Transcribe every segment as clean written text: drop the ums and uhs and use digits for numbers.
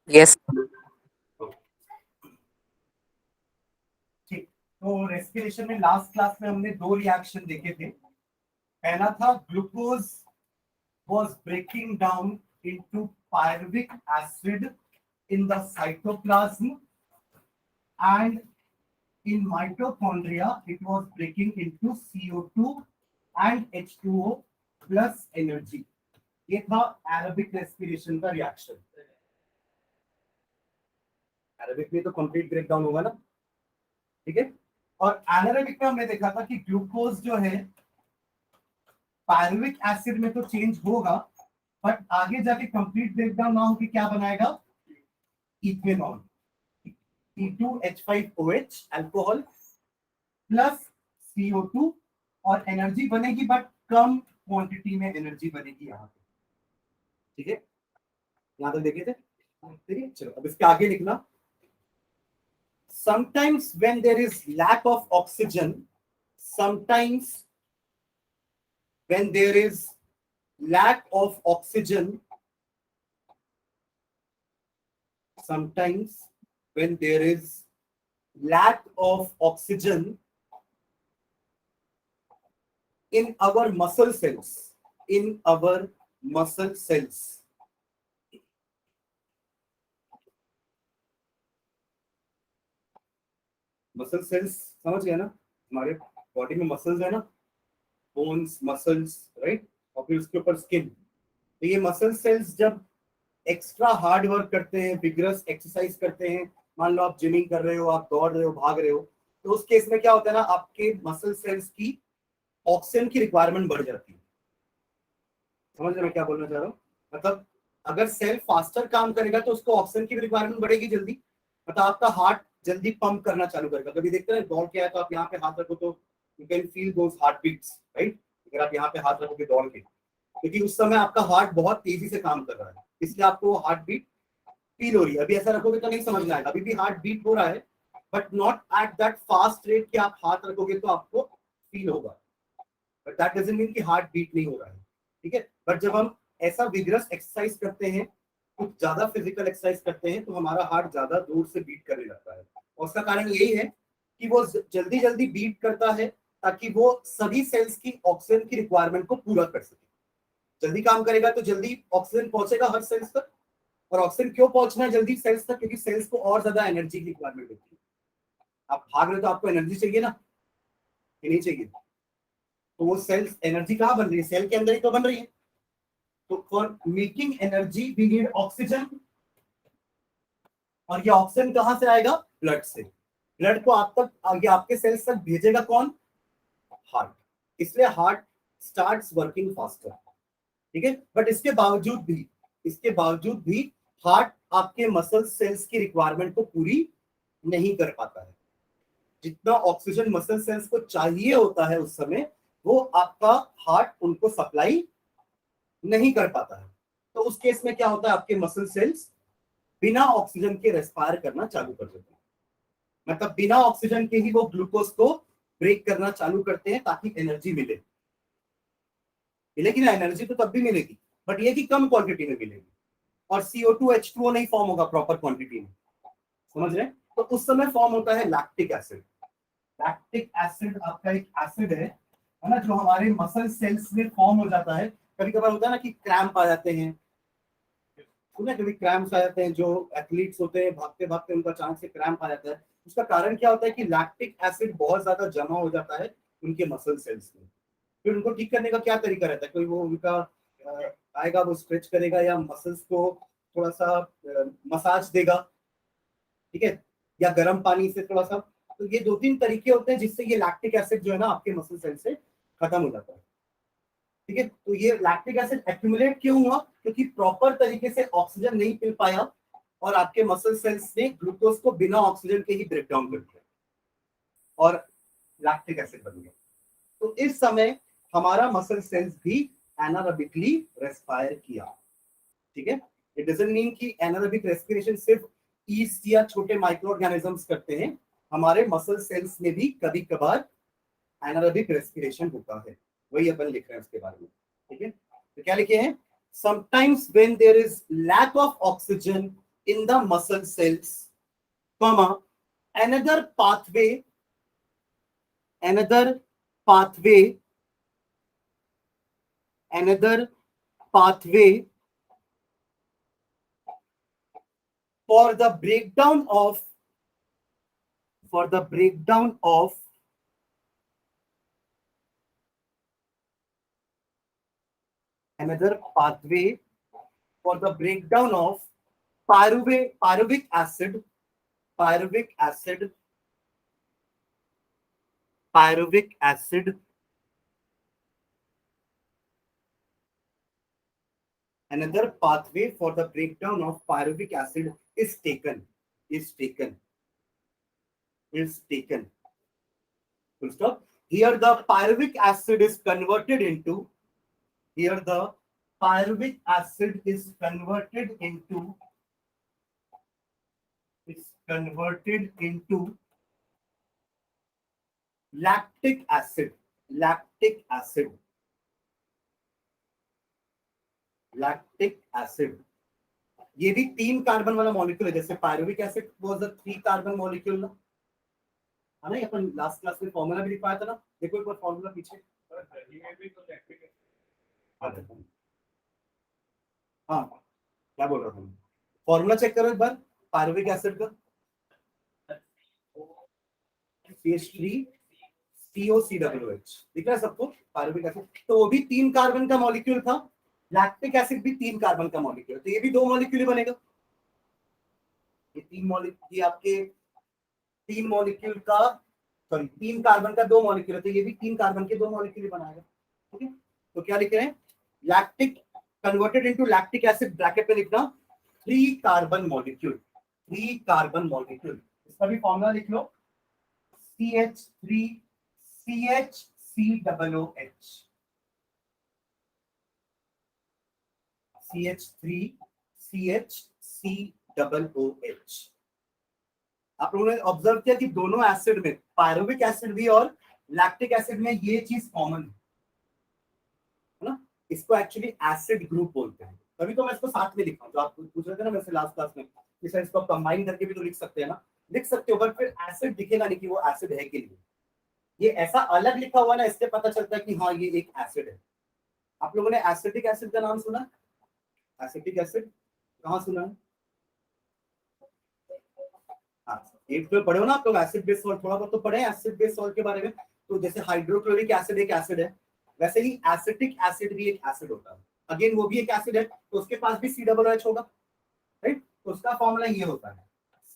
Yes. ठीक, तो respiration में लास्ट क्लास में हमने दो रिएक्शन देखे थे। पहला था glucose was breaking down into pyruvic acid in the cytoplasm, and in mitochondria it was breaking into CO2 and H2O plus energy. ये था एरोबिक रेस्पिरेशन का रिएक्शन। एरोबिक में तो कंप्लीट ब्रेकडाउन होगा ना, ठीक है। और एनारोबिक में हमने देखा था कि ग्लूकोज जो है पायरुविक एसिड में तो चेंज होगा, बट आगे जाके कंप्लीट ब्रेकडाउन ना होके क्या बनाएगा, ethanol, C2H5OH alcohol plus CO2, और एनर्जी बनेगी बट कम क्वांटिटी में एनर्जी बनेगी यहाँ पे, ठीक है। यहाँ तक देखे थे, ठीक है। चलो अब इसके आगे लिखना, sometimes when there is lack of oxygen, sometimes when there is lack of oxygen, sometimes when there is lack of oxygen in our muscle cells, in our muscle cells, muscle cells समझ गया ना, हमारे body में muscles है ना, bones muscles, right, और फिर उसके ऊपर स्किन। तो ये मसल सेल्स जब एक्स्ट्रा हार्ड वर्क करते हैं, विगरस एक्सरसाइज करते हैं, मान लो आप जिमिंग कर रहे हो, आप दौड़ रहे हो, भाग रहे हो, तो उस केस में क्या होता है ना, आपके मसल सेल्स की ऑक्सीजन की रिक्वायरमेंट बढ़ जाती है। समझ रहे मैं क्या बोलना चाह रहा हूँ? मतलब अगर सेल फास्टर काम करेगा तो उसको ऑक्सीजन की रिक्वायरमेंट बढ़ेगी जल्दी, मतलब आपका हार्ट जल्दी पंप करना चालू करेगा। कभी देखते हैं दौड़ के आया तो आप यहाँ पे हाथ रखो तो you can feel those heart beats, right. अगर आप यहाँ पे हाथ रखोगे दौड़ के, क्योंकि उस समय आपका हार्ट बहुत तेजी से काम कर रहा है, इसलिए आपको हार्ट बीट फील हो रही है। अभी ऐसा रखोगे तो नहीं समझ में आएगा, अभी भी हार्ट बीट हो रहा है, but not at that fast rate कि आप हाथ रखोगे तो आपको फील होगा, बट दैट डजंट मीन कि हार्ट बीट नहीं हो रहा है, ठीक है। बट जब हम ऐसा विगरस एक्सरसाइज करते हैं, कुछ ज्यादा फिजिकल एक्सरसाइज करते हैं, तो हमारा हार्ट ज्यादा दूर से बीट करने लगता है, और उसका कारण यही है कि वो जल्दी जल्दी बीट करता है ताकि वो सभी सेल्स की ऑक्सीजन की रिक्वायरमेंट को पूरा कर सके। जल्दी काम करेगा तो जल्दी ऑक्सीजन पहुंचेगा हर सेल्स तक, और ऑक्सीजन क्यों पहुंचना है जल्दी सेल्स तक, क्योंकि सेल्स को और ज्यादा एनर्जी की रिक्वायरमेंट होती है। आप भाग रहे तो आपको एनर्जी चाहिए ना, कि नहीं चाहिए? तो वो सेल्स एनर्जी कहाँ बन रही है, सेल के अंदर ही तो बन रही है। तो for making energy we need oxygen, और ये ऑक्सीजन कहां से आएगा, ब्लड से। ब्लड को आप तक आगे आपके सेल्स तक भेजेगा कौन, हार्ट, इसलिए हार्ट स्टार्ट्स वर्किंग फास्टर, ठीक है। बट इसके बावजूद भी हार्ट आपके मसल सेल्स की रिक्वायरमेंट को पूरी नहीं कर पाता है। जितना ऑक्सीजन मसल सेल्स को चाहिए होता है उस समय, वो आपका हार्ट उनको सप्लाई नहीं कर पाता है। तो उस केस में क्या होता है, आपके मसल सेल्स बिना ऑक्सीजन के रेस्पायर करना चालू कर देते हैं, मतलब बिना ऑक्सीजन के ही वो ग्लूकोज को ब्रेक करना चालू करते हैं ताकि एनर्जी मिलेगी ना, एनर्जी तो तब भी मिलेगी, बट ये कि कम क्वांटिटी में मिलेगी, और CO2 H2O नहीं फॉर्म होगा प्रॉपर क्वांटिटी में, समझ रहे हैं? तो उस समय फॉर्म होता है लैक्टिक एसिड। लैक्टिक एसिड आपका एक एसिड है ना, जो हमारे मसल सेल्स में फॉर्म हो जाता है। कभी कभार होता है ना कि क्रैम्प आ जाते हैं, कभी क्रैम्प्स आ जाते हैं, जो एथलीट्स होते हैं भागते भागते उनका अचानक से क्रैम्प आ जाता है। उसका कारण क्या होता है कि लैक्टिक एसिड बहुत ज्यादा जमा हो जाता है उनके मसल सेल्स में। फिर उनको ठीक करने का क्या तरीका रहता है, कोई वो उनका आएगा, वो स्ट्रेच करेगा या मसल्स को थोड़ा सा मसाज देगा, ठीक है, या गर्म पानी से थोड़ा सा। तो ये 2-3 तरीके होते हैं जिससे ये लैक्टिक एसिड जो है ना आपके मसल सेल से खत्म हो जाता है, ठीक है। तो ये लैक्टिक एसिड एक्यूमुलेट क्यों हुआ, क्योंकि प्रॉपर तरीके से ऑक्सीजन नहीं मिल पाया, और आपके मसल सेल्स ने ग्लूकोज को बिना ऑक्सीजन के ही ब्रेक डाउन कर दिया और लैक्टिक एसिड बन गया। तो इस समय हमारा मसल सेल्स भी एनारोबिकली रेस्पायर किया, ठीक है। इट डजंट मीन कि एनारोबिक रेस्पिरेशन सिर्फ ईस्ट या छोटे माइक्रो ऑर्गेनिजम्स करते हैं, हमारे मसल सेल्स में भी कभी कभार एनारोबिक रेस्पिरेशन होता है, वही अपन लिख रहे हैं उसके बारे में, ठीक है। तो क्या लिखे हैं, sometimes when there is lack of oxygen in the muscle cells, comma, another pathway another pathway another pathway for the breakdown of for the breakdown of another pathway for the breakdown of pyruvic acid pyruvic acid pyruvic acid another pathway for the breakdown of pyruvic acid is taken is taken is taken full stop. Here the pyruvic acid is converted into here the pyruvic acid is converted into lactic acid lactic acid lactic acid ये भी 3 carbon वाला molecule है जैसे pyruvic acid was a 3 carbon molecule ना है ना अपन last class में formula भी लिखवाया था ना देखो एक बार फार्मूला पीछे हाँ क्या बोल रहा था फार्मूला चेक करो एक बार पायरुविक एसिड का CH3 COCOH दिख रहा है सबको पायरुविक एसिड तो वो भी 3 कार्बन का मॉलिक्यूल था लैक्टिक एसिड भी 3 कार्बन का मॉलिक्यूल तो ये भी 2 मॉलिक्यूल बनेगा ये 3 मॉलिक्यूल ये आपके 3 मॉलिक्यूल का सॉरी 3 कार्बन का 2 मॉलिक्यूल है तो ये भी 3 कार्बन के 2 मॉलिक्यूल बनाएगा ठीक है तो क्या लिख रहे हैं lactic converted into lactic acid bracket में लिखना 3 कार्बन मॉलिक्यूल इसका भी फॉर्मूला लिख लो CH3 CHCOOH CH3 CHCOOH आप लोगों ने ऑब्जर्व किया कि दोनों एसिड में पायरुविक एसिड भी और लैक्टिक एसिड में ये चीज कॉमन है ना इसको एक्चुअली एसिड ग्रुप बोलते हैं तभी तो मैं इसको साथ में लिखा हूं जो आप पूछ रहे थे ना वैसे लास्ट क्लास में कि सर इसको कंबाइन करके भी तो लिख सकते हैं ना लिख सकते हो बट फिर एसिड दिखेगा नहीं कि वो एसिड है कि नहीं ये ऐसा अलग लिखा हुआ ना इससे पता चलता है कि हाँ ये एक एसिड है आप लोगों ने एसिटिक एसिड का नाम सुना एसिटिक एसिड कहाँ सुना है एक तो पढ़े हो ना आप लोग एसिड बेस सॉल्ट थोड़ा बहुत तो पढ़े हैं एसिड बेस सॉल्ट के बारे में तो जैसे हाइड्रोक्लोरिक एसिड एक एसिड है वैसे ही एसिटिक एसिड भी एक एसिड होता है अगेन वो भी एक एसिड है तो उसके पास भी COOH होगा राइट तो उसका फॉर्मूला ये होता है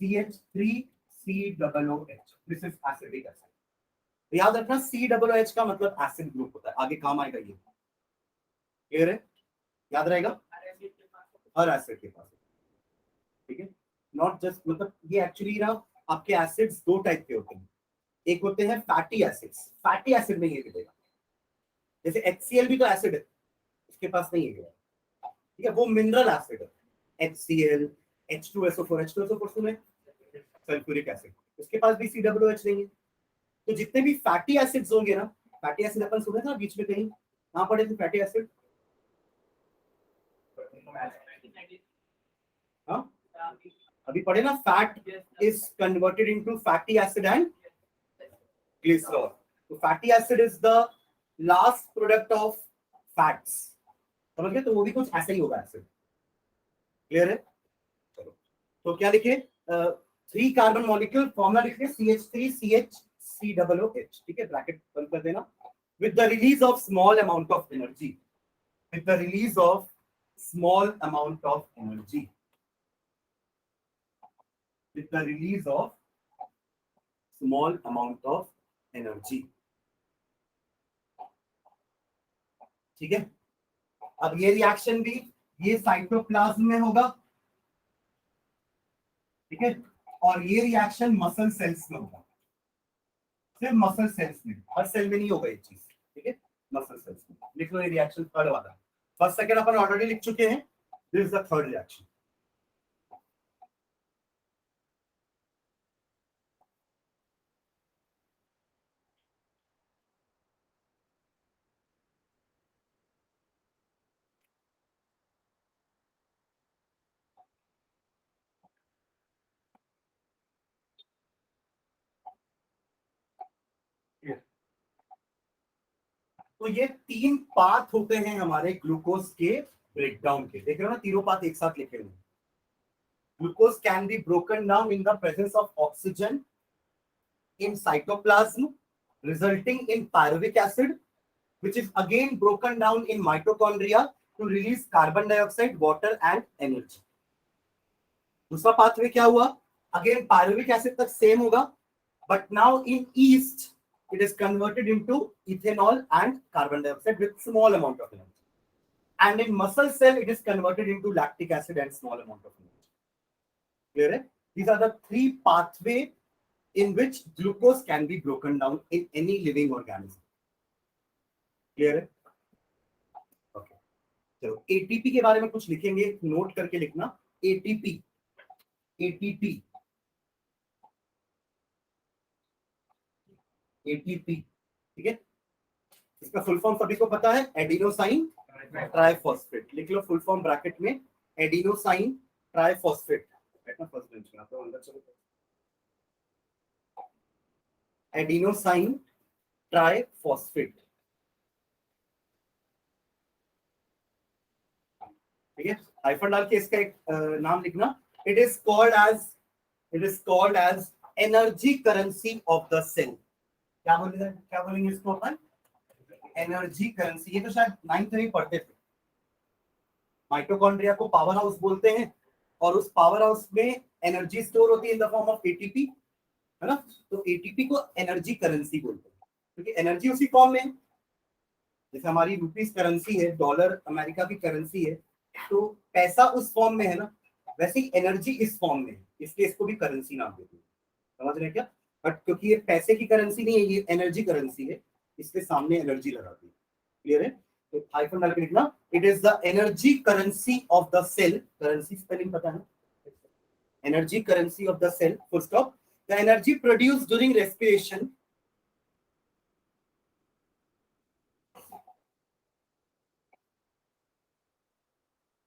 CH3COOH this is acidic acid तो याद रखना COOH का मतलब एसिड ग्रुप होता है आगे काम आएगा ये क्लियर है याद रहेगा हर एसिड के पास ठीक है नॉट जस्ट मतलब ये एक्चुअली ना आपके एसिड्स 2 टाइप के होते हैं एक होते हैं फैटी एसिड में ये मिलेगा जैसे HCl भी तो एसिड है इसके पास नहीं है ठीक है वो मिनरल एसिड है HCl H2SO4 सुने सल्फ्यूरिक एसिड उसके पास भी COOH नहीं है तो जितने भी फैटी एसिड्स होंगे ना फैटी एसिड अपन सुने था बीच में कहीं कहां पढ़े थे फैटी एसिड हाँ अभी पढ़े ना fat is converted into fatty acid and glycerol तो fatty acid is the last product of fats समझ गए तो वो भी कुछ ऐसा ही होगा एसिड क्लियर है चलो तो क्या लिखे 3 कार्बन मॉलिक्यूल फॉर्मूला लिखिए CH3CHCOOH ठीक है ब्रैकेट बंद कर देना with the release of small amount of energy with the release of small amount of energy with the release of small amount of energy ठीक है अब ये रिएक्शन भी ये साइटोप्लाज्म में होगा ठीक है और ये रिएक्शन मसल सेल्स में होगा सिर्फ मसल सेल्स में हर सेल में नहीं होगा ये चीज ठीक है मसल सेल्स में लिख लो ये रिएक्शन थर्ड वाला फर्स्ट सेकंड अपन ऑलरेडी लिख चुके हैं this is the third reaction तो ये 3 पाथ होते हैं हमारे ग्लूकोज के ब्रेकडाउन के। देख रहे हो ना, तीनों पाथ एक साथ लिखे हुए। Glucose can be broken down in the presence of oxygen in cytoplasm, resulting in pyruvic acid, which is again broken down in mitochondria to release carbon dioxide, water and energy. दूसरा pathway क्या हुआ? Again pyruvic acid तक same होगा, but now in yeast it is converted into ethanol and carbon dioxide with small amount of energy. And in muscle cell it is converted into lactic acid and small amount of energy. Clear है? These are the 3 pathways in which glucose can be broken down in any living organism. Clear है? Okay. चलो ATP के बारे में कुछ लिखेंगे, note करके लिखना। ATP, ATP, ATP, ठीक है। इसका फुल फॉर्म सभी को पता है, एडिनोसाइन ट्राइफॉस्फेट। लिख लो फुल फॉर्म ब्रैकेट में, एडिनोसाइन ट्राइफॉस्फेट। बैठना फर्स्ट बेंच में, आप लोग अंदर चलो। एडिनोसाइन ट्राइफॉस्फेट, ठीक है। हाइफन डाल के इसका एक नाम लिखना। It is called as energy currency of the cell. क्या बोलेंगे इसको अपन? Energy currency. ये तो शायद 9th में पढ़ते थे। माइटोकॉन्ड्रिया को पावर हाउस बोलते हैं और उस पावर हाउस में एनर्जी स्टोर होती है in the form of ATP, है ना। तो एटीपी को एनर्जी करेंसी बोलते हैं क्योंकि एनर्जी उसी फॉर्म में है। जैसे हमारी रुपीस करेंसी है, डॉलर अमेरिका की करेंसी है, तो पैसा उस फॉर्म में है ना, वैसे ही एनर्जी इस फॉर्म में है, इसलिए इसको भी करेंसी नाम देते हैं। समझ रहे हैं क्या? बट क्योंकि ये पैसे की करेंसी नहीं है, ये एनर्जी करेंसी है, इसके सामने एनर्जी लगाती है। क्लियर है? तो हाइफन डाल के लिखना, it is the energy currency of the cell. Currency spelling पता है? Energy currency of the cell, full stop. The energy produced during respiration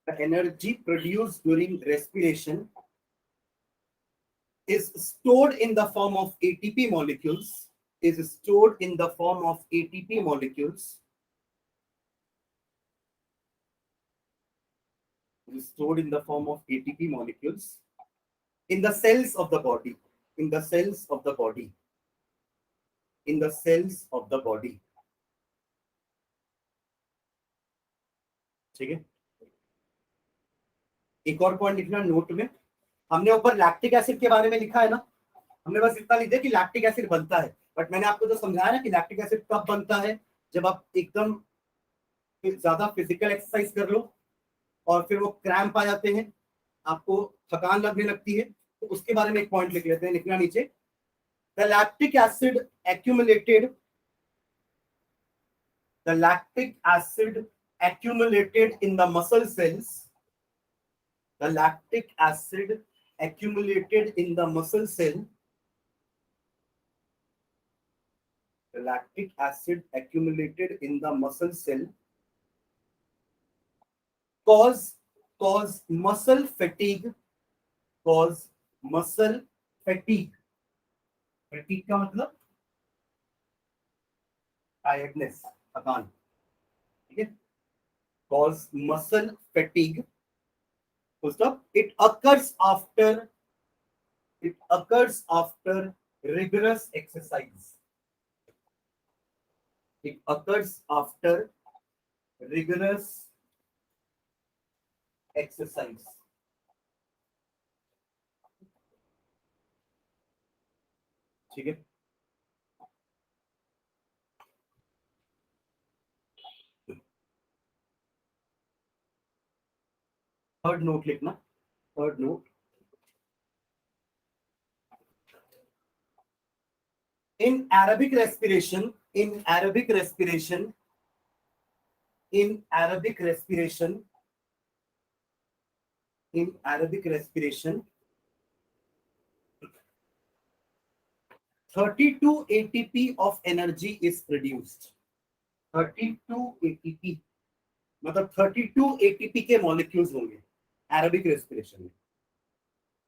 the energy produced during respiration is stored in the form of ATP molecules, is stored in the form of ATP molecules, is stored in the form of ATP molecules in the cells of the body, in the cells of the body, in the cells of the body. ठीक है, एक और point लिखना note में। हमने ऊपर lactic acid के बारे में लिखा है ना, हमने बस इतना लिख दिया कि लैक्टिक एसिड बनता है, बट मैंने आपको तो समझाया ना कि लैक्टिक एसिड कब बनता है, जब आप एकदम ज्यादा फिजिकल एक्सरसाइज कर लो और फिर वो क्रैम्प आ जाते हैं, आपको थकान लगने लगती है, तो उसके बारे में एक पॉइंट लिख लेते हैं। लिखना नीचे, the lactic acid accumulated, the lactic acid accumulated in the muscle cells, the lactic acid accumulated in the muscle cell, the lactic acid accumulated in the muscle cell cause muscle fatigue, cause muscle fatigue। Fatigue का मतलब tiredness, थकान, ठीक है। cause muscle fatigue, it occurs after rigorous exercise, it occurs after rigorous exercise। ठीक है, third note लिखना, third note, in Arabic respiration, in Arabic respiration, in Arabic respiration, in Arabic respiration, 32 ATP of energy is produced। 32 ATP मतलब 32 ATP के molecules होंगे Arabic respiration में।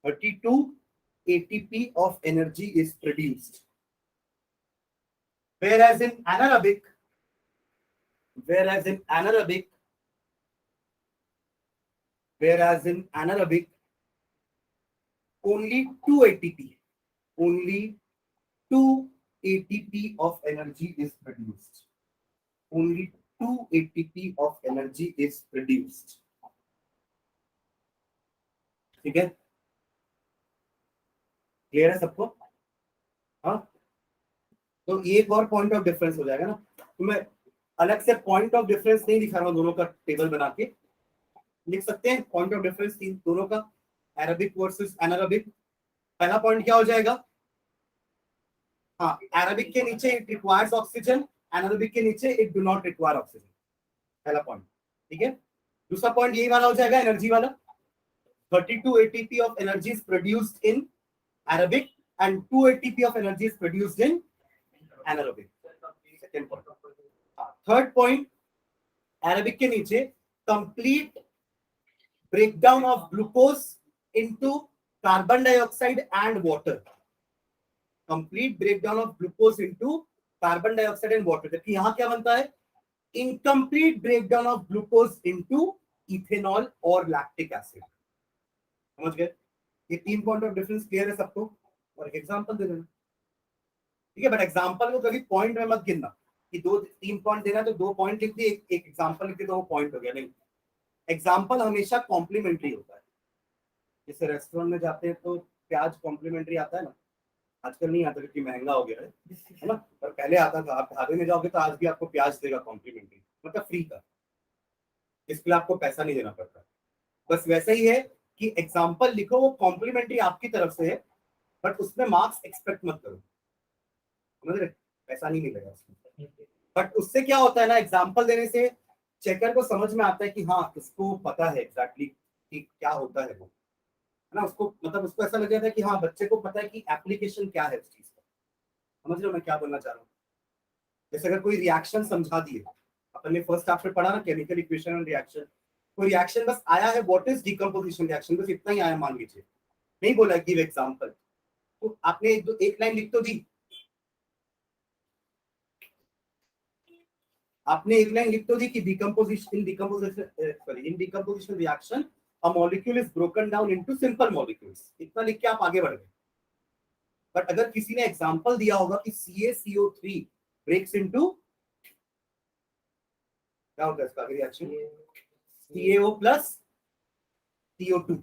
32 ATP of energy is produced, whereas in anaerobic whereas in anaerobic only 2 ATP, only 2 ATP of energy is produced. Only 2 ATP of energy is produced. ठीक है, clear है सबको? हाँ, तो एक और पॉइंट ऑफ डिफरेंस हो जाएगा ना। तो मैं अलग से पॉइंट ऑफ डिफरेंस नहीं दिखा रहा हूँ, दोनों का टेबल बना के लिख सकते हैं पॉइंट ऑफ डिफरेंस दोनों का, एरोबिक वर्सेस एनारोबिक। पहला पॉइंट क्या हो जाएगा? हाँ, एरोबिक के नीचे इट रिक्वायर्स ऑक्सीजन, एनारोबिक के नीचे it do not require oxygen. पहला पॉइंट, ठीक है। दूसरा पॉइंट यही वाला हो जाएगा, एनर्जी वाला। 32 ATP of energy is produced in aerobic and 2 ATP of energy is produced in anaerobic. Second point. Third point, aerobic के नीचे complete breakdown of glucose into carbon dioxide and water. Complete breakdown of glucose into carbon dioxide and water. जबकि यहाँ क्या बनता है? Incomplete breakdown of glucose into ethanol or lactic acid. समझ गए? ये 3 पॉइंट ऑफ डिफरेंस क्लियर है सबको? और एक एग्जांपल दे देना, ठीक है। बट एग्जांपल को कभी पॉइंट में मत गिनना कि 2-3 पॉइंट देना तो 2 पॉइंट लिख दिए, एक एग्जांपल लिख दिए तो वो पॉइंट हो गया। नहीं, एग्जांपल हमेशा कॉम्प्लीमेंट्री होता है। जैसे रेस्टोरेंट में जाते हैं तो प्याज कॉम्प्लीमेंट्री आता है ना, आजकल नहीं आता क्योंकि महंगा हो गया है ना, पर पहले आता था। आप ढाबे में जाओगे तो आज भी आपको प्याज देगा कॉम्प्लीमेंट्री, मतलब फ्री का, इसके लिए आपको पैसा नहीं देना पड़ता। बस वैसा ही है कि एग्जाम्पल लिखो, वो कॉम्प्लीमेंट्री आपकी तरफ से है, बट उसमें मार्क्स एक्सपेक्ट मत करो, समझ रहे? पैसा नहीं मिलेगा उसमें। बट उससे क्या होता है ना, एग्जाम्पल देने से चेकर को समझ में आता है कि हाँ, इसको पता है एग्जैक्टली कि क्या होता है वो, है ना। उसको मतलब उसको ऐसा लग जाता है कि हाँ, बच्चे को पता है कि एप्लीकेशन क्या है उस चीज का। समझ रहे हो मैं क्या बोलना चाह रहा हूँ? जैसे अगर कोई रिएक्शन समझा दिए, अपन ने फर्स्ट हाफ में पढ़ा ना, केमिकल इक्वेशन एंड रिएक्शन। कोई रिएक्शन बस आया है, व्हाट इज डिकम्पोजिशन रिएक्शन, बस इतना ही आया मान लीजिए, नहीं बोला गिव एग्जांपल, तो आपने एक लाइन लिख तो दी, आपने एक लाइन लिख तो दी कि in decomposition reaction a molecule is broken down into simple molecules, इतना लिख के आप आगे बढ़ गए। बट अगर किसी ने एग्जांपल दिया होगा कि CaCO3 ब्रेक्स इनटू, क्या होता है इसका रिएक्शन, CaO प्लस CO2,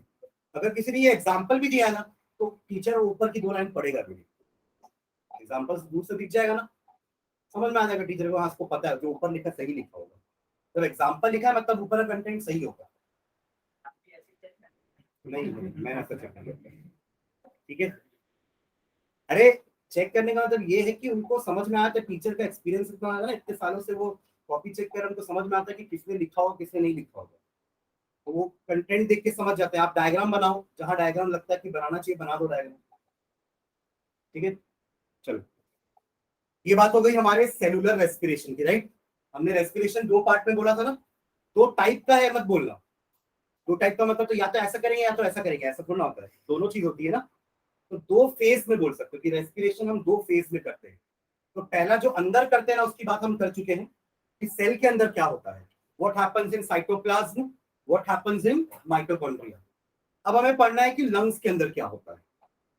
अगर किसी ने ये एग्जांपल भी दिया है ना, तो टीचर ऊपर की 2 लाइन पढ़ेगा भी नहीं, एग्जांपल दूर से दिख जाएगा ना, समझ में आ जाएगा टीचर को, हाँ इसको पता है जो ऊपर लिखा सही लिखा होगा। जब एग्जांपल लिखा है मतलब ऊपर का कंटेंट सही होगा। नहीं, मैं ऐसा चेक नहीं करता, ठीक है। अरे चेक करने का मतलब ये है कि उनको समझ में आता है, टीचर का एक्सपीरियंस इतना है ना, इतने सालों से वो कॉपी चेक कर रहे हैं, उनको समझ में आता है कि किसने लिखा हो किसने नहीं लिखा होगा, तो वो कंटेंट देख के समझ जाते हैं। आप डायग्राम बनाओ, जहां डायग्राम लगता है कि बनाना चाहिए बना दो डायग्राम, ठीक है। चलो, ये बात हो गई हमारे सेलुलर रेस्पिरेशन की, राइट। हमने रेस्पिरेशन 2 पार्ट में बोला था ना, 2 टाइप का है मत बोलना। 2 टाइप का मतलब तो या तो ऐसा करेंगे या तो ऐसा करेंगे, ऐसा थोड़ा होता है, दोनों चीज होती है ना। तो 2 फेज में बोल सकते हो कि रेस्पिरेशन हम 2 फेज में करते हैं। तो पहला जो अंदर करते हैं ना, उसकी बात हम कर चुके हैं कि सेल के अंदर क्या होता है, what happens in cytoplasm, what happens in mitochondria. अब हमें पढ़ना है कि लंग्स के अंदर क्या होता है।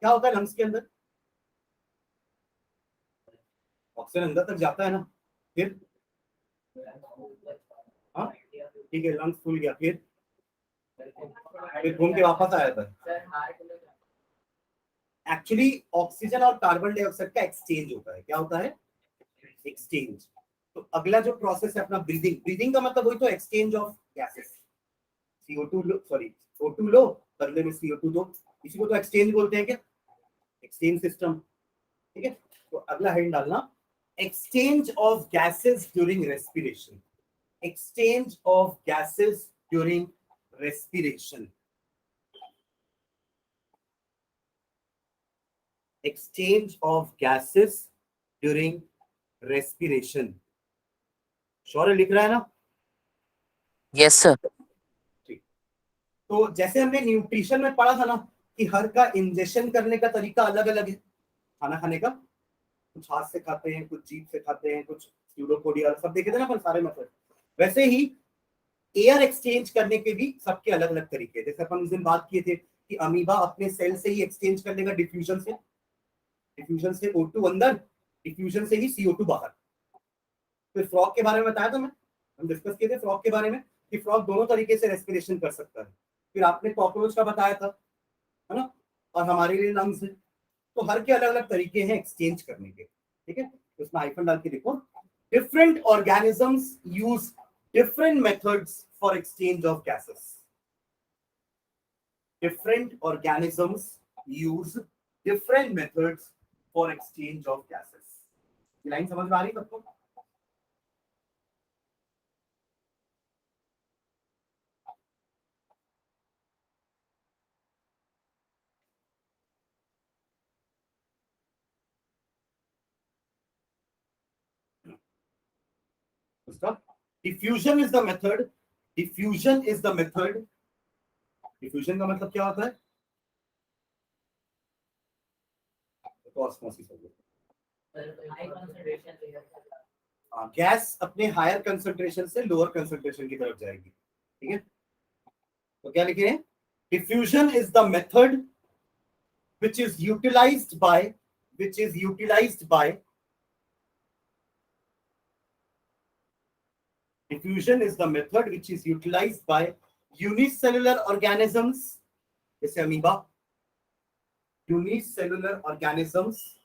क्या होता है लंग्स के अंदर? ऑक्सीजन अंदर तक जाता है ना, फिर हाँ ठीक है, लंग्स फूल गया, फिर घूम के वापस आ जाता है। एक्चुअली ऑक्सीजन और कार्बन डाइऑक्साइड का एक्सचेंज होता है। क्या होता है? एक्सचेंज। तो अगला जो प्रोसेस है अपना ब्रीदिंग, ब्रीदिंग का मतलब वही तो exchange of gases. CO2 low, sorry O2 लो, बदले में CO2 दो, इसी को तो एक्सचेंज बोलते हैं क्या, एक्सचेंज सिस्टम, ठीक है। तो अगला हेड डालना, exchange of gases during respiration, exchange of gases during respiration, exchange of gases during respiration। शौर्य लिख रहा है ना? Yes sir. ठीक। तो जैसे हमने न्यूट्रिशन में पढ़ा था ना कि हर का इंजेक्शन करने का तरीका अलग अलग है, खाना खाने का, कुछ हाथ से खाते हैं, कुछ जीभ से खाते हैं, कुछ स्यूडोपोडिया, सब देखे थे ना अपन सारे मेथड। वैसे ही एयर एक्सचेंज करने के भी सबके अलग अलग तरीके हैं। जैसे अपन उस दिन बात किए थे कि अमीबा अपने सेल से ही एक्सचेंज कर लेगा डिफ्यूजन से, डिफ्यूजन से O2 अंदर, डिफ्यूजन से ही CO2 बाहर। फिर फ्रॉग के बारे में बताया था मैं, हम डिस्कस किए थे फ्रॉग के बारे में कि फ्रॉग दोनों तरीके से रेस्पिरेशन कर सकता है। फिर आपने कॉकरोच का बताया था, है ना, और हमारे लिए लंग्स है। तो हर के अलग अलग तरीके हैं एक्सचेंज करने के, ठीक है। तो इसमें आइकन डाल के देखो, different organisms use different methods for exchange of gases. Different organisms use different methods for exchange of gases. ये लाइन समझ में आ रही है सबको? Diffusion is the method. Diffusion is the method. Diffusion का मतलब क्या होता है? तो ऑस्मोसिस हो गया। गैस अपने हायर कंसंट्रेशन से लोअर कंसंट्रेशन की तरफ जाएगी, ठीक है। तो क्या लिखे हैं? Diffusion is the method which is utilized by diffusion is the method which is utilized by unicellular organisms, जैसे amoeba, unicellular organisms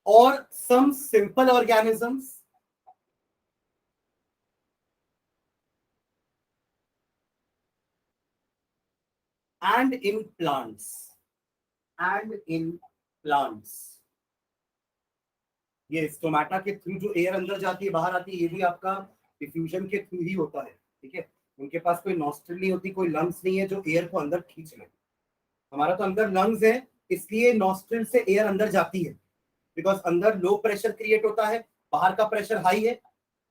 or some simple organisms and in plants. ये स्टोमेटा के थ्रू जो एयर अंदर जाती है बाहर आती है, ये भी आपका डिफ्यूजन के थ्रू ही होता है, ठीक है। उनके पास कोई नॉस्ट्रिल नहीं होती, कोई लंग्स नहीं है जो एयर को अंदर खींच ले। हमारा तो अंदर लंग्स है, इसलिए नॉस्ट्रिल से एयर अंदर जाती है, बिकॉज अंदर लो प्रेशर क्रिएट होता है, बाहर का प्रेशर हाई है,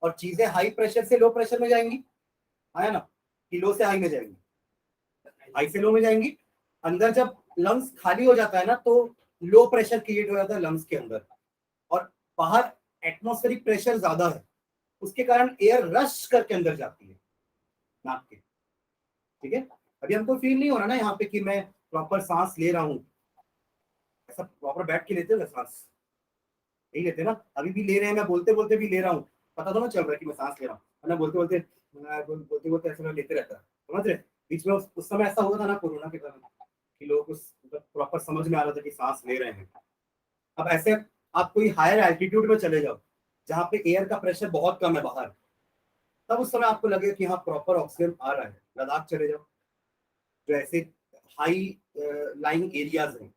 और चीजें हाई प्रेशर से लो प्रेशर में जाएंगी, है ना, कि लो से हाई में जाएंगी, हाई से लो में जाएंगी। अंदर जब लंग्स खाली हो जाता है ना, तो लो प्रेशर क्रिएट हो जाता है लंग्स के अंदर, और बाहर एटमॉस्फेरिक प्रेशर ज्यादा है, उसके कारण एयर रश करके अंदर जाती है नाक के, ठीक है। अभी हमको फील नहीं हो रहा ना यहाँ पे कि मैं प्रॉपर सांस ले रहा हूँ, ऐसा प्रॉपर बैठ के लेते हो ना सांस, नहीं लेते ना, अभी भी ले रहे हैं, मैं बोलते बोलते भी ले रहा हूँ, पता तो ना चल रहा है कि मैं सांस ले रहा हूँ, वरना बोलते बोलते ऐसे मैं लेते रहता है, समझ रहे। बीच में उस समय ऐसा हुआ था ना कोरोना के दौरान, कि लोग उस प्रॉपर समझ में आ रहा था कि सांस ले रहे हैं। अब ऐसे आप कोई हायर एल्टीट्यूड में चले जाओ जहाँ पे एयर का प्रेशर बहुत कम है बाहर, तब उस समय आपको लगे कि हाँ प्रॉपर ऑक्सीजन आ रहा है। लद्दाख चले जाओ, जो ऐसे हाई लाइंग एरियाज हैं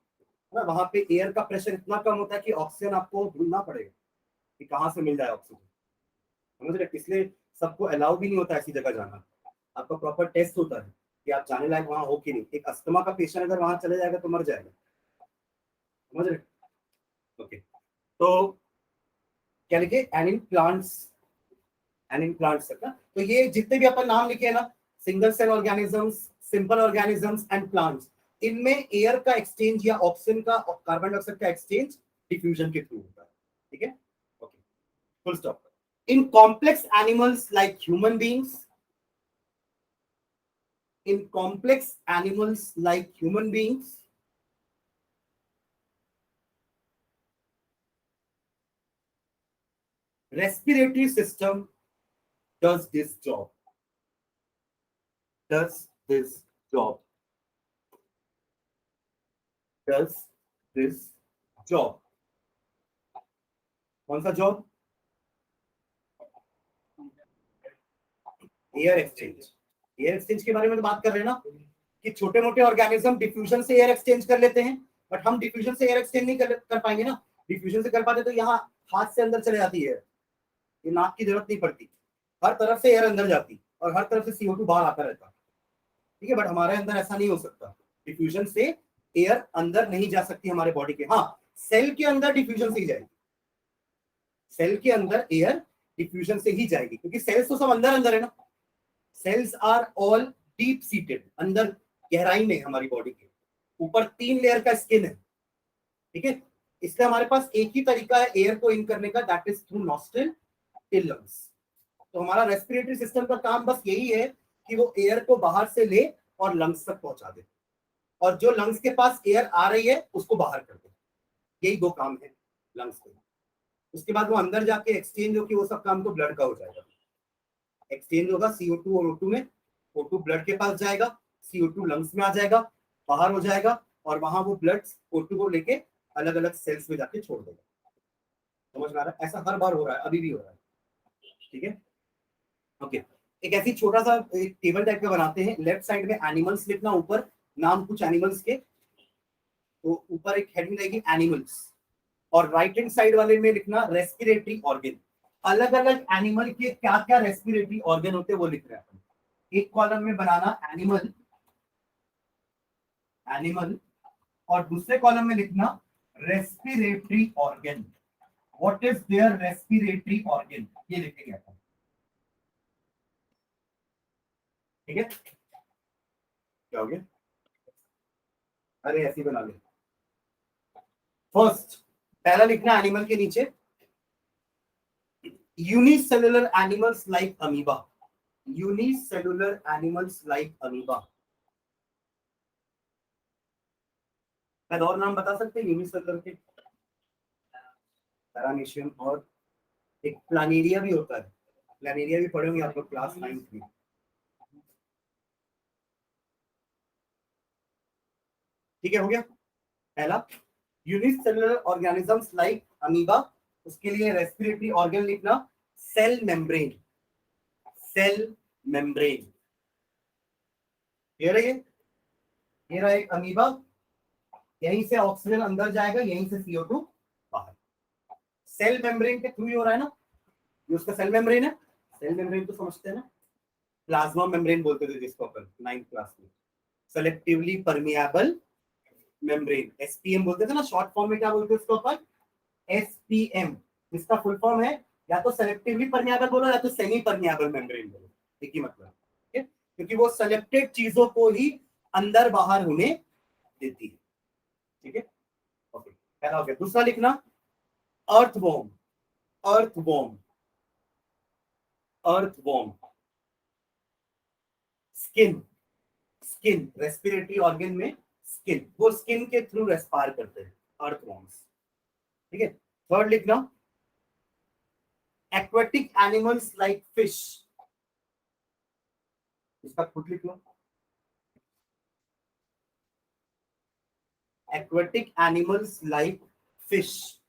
ना, वहां पे एयर का प्रेशर इतना कम होता है कि ऑक्सीजन आपको ढूंढना पड़ेगा कि कहाँ से मिल जाए ऑक्सीजन, समझ रहे। इसलिए सबको अलाउ भी नहीं होता ऐसी जगह जाना, आपका प्रॉपर टेस्ट होता है कि आप जाने लायक वहां हो कि नहीं। एक अस्थमा का पेशेंट अगर वहां चले जाएगा तो मर जाएगा, समझ रहे। ओके, तो क्या लिखे? एंड इन प्लांट्स तक ना, तो ये जितने भी अपन नाम लिखे हैं ना, single cell organisms, simple organisms and plants, इनमें एयर का एक्सचेंज या ऑक्सीजन का, कार्बन डाइऑक्साइड का एक्सचेंज डिफ्यूजन के थ्रू होता है, ठीक है। Okay, full stop. In complex animals like human beings, in complex animals like human beings, respiratory system does this job, does this job, does this job। कौन सा job? Air exchange. Air exchange के बारे में तो बात कर रहे हैं ना, कि छोटे मोटे ऑर्गेनिज्म डिफ्यूजन से एयर एक्सचेंज कर लेते हैं, बट हम डिफ्यूजन से एयर एक्सचेंज नहीं कर पाएंगे ना। डिफ्यूजन से कर पाते तो यहाँ हाथ से अंदर चले जाती है, ये नाक की जरूरत नहीं पड़ती, हर तरफ से एयर अंदर जाती और हर तरफ से CO2 बाहर आता रहता, ठीक है। बट हमारे अंदर ऐसा नहीं हो सकता, डिफ्यूजन से एयर अंदर नहीं जा सकती हमारे बॉडी के। हाँ, सेल के अंदर डिफ्यूजन से ही जाएगी, सेल के अंदर एयर डिफ्यूजन से ही जाएगी, क्योंकि सेल्स तो सब अंदर अंदर है ना, cells are all deep seated, अंदर गहराई में हमारी बॉडी के ऊपर 3 लेयर का स्किन है, ठीक है। इसलिए हमारे पास एक ही तरीका है एयर को इन करने का, that is through nostril till lungs. तो हमारा रेस्पिरेटरी सिस्टम का काम बस यही है कि वो एयर को बाहर से ले और लंग्स तक पहुंचा दे, और जो लंग्स के पास एयर आ रही है उसको बाहर कर दे। यही दो काम है लंग्स के। उसके बाद वो अंदर जाके एक्सचेंज होकर वो सब काम तो ब्लड का हो जाएगा। एक्सचेंज होगा CO2 और O2 में, O2 ब्लड के पास जाएगा, CO2 लंग्स में आ जाएगा, बाहर हो जाएगा, और वहां वो ब्लड O2 को लेके अलग अलग सेल्स में जाके छोड़ देगा। समझ में आ रहा है? ऐसा हर बार हो रहा है, अभी भी हो रहा है। ठीक है, ओके। एक ऐसी छोटा सा एक टेबल टाइप का बनाते हैं। लेफ्ट साइड में एनिमल्स लिखना, ऊपर नाम कुछ एनिमल्स के, तो ऊपर एक हेडिंग रहेगी एनिमल्स, और राइट हैंड साइड वाले में लिखना रेस्पिरेटरी ऑर्गन। अलग अलग एनिमल के क्या क्या रेस्पिरेटरी ऑर्गन होते हैं वो लिख रहे हैं। एक कॉलम में बनाना एनिमल, एनिमल, और दूसरे कॉलम में लिखना respiratory organ. What is their respiratory organ, ये लिखेंगे अपन। ठीक है, क्या हो गया? अरे ऐसे ही बना ले। फर्स्ट पहला लिखना एनिमल के नीचे unicellular animals like amoeba. Unicellular animals like amoeba. मैं और नाम बता सकते हैं यूनिसेलुलर के? पैरामीशियम, और एक प्लानेरिया भी होता है। प्लानेरिया भी पढ़े होंगे आप लोग क्लास 9 में। ठीक है, हो गया पहला। यूनिसेलुलर ऑर्गेनिजम्स लाइक अमीबा, उसके लिए रेस्पिरेटरी ऑर्गन लिखना सेल मेम्ब्रेन। सेल मेम्ब्रेन, ये रहा एक अमीबा, यहीं से ऑक्सीजन अंदर जाएगा, यहीं से CO2 बाहर। सेल मेम्ब्रेन के थ्रू ही हो रहा है ना, ये उसका सेल मेम्ब्रेन है। सेल मेम्ब्रेन तो समझते हैं ना, प्लाज्मा मेम्ब्रेन बोलते थे जिसको अपन 9th क्लास में। सेलेक्टिवली परमिएबल मेम्ब्रेन, SPM बोलते थे ना। शॉर्ट फॉर्म में क्या बोलते हैं इसको अपन? SPM। इसका फुल फॉर्म है या तो सेलेक्टिवली परमिएबल बोलो या तो सेमी परमिएबल मेम्ब्रेन बोलो, एक ही मतलब। ठीक है, क्योंकि वो सेलेक्टेड चीजों को ही अंदर बाहर होने देती है। ठीक है, ओके, पहला हो गया। दूसरा लिखना earthworm. Earthworm, earthworm. Skin, skin respiratory organ में स्किन, वो स्किन के थ्रू रेस्पायर करते हैं अर्थवॉर्म्स। ठीक है, थर्ड लिखना एक्वेटिक एनिमल्स लाइक फिश। इसका खुद लिख लो, एक्वेटिक एनिमल्स लाइक फिश।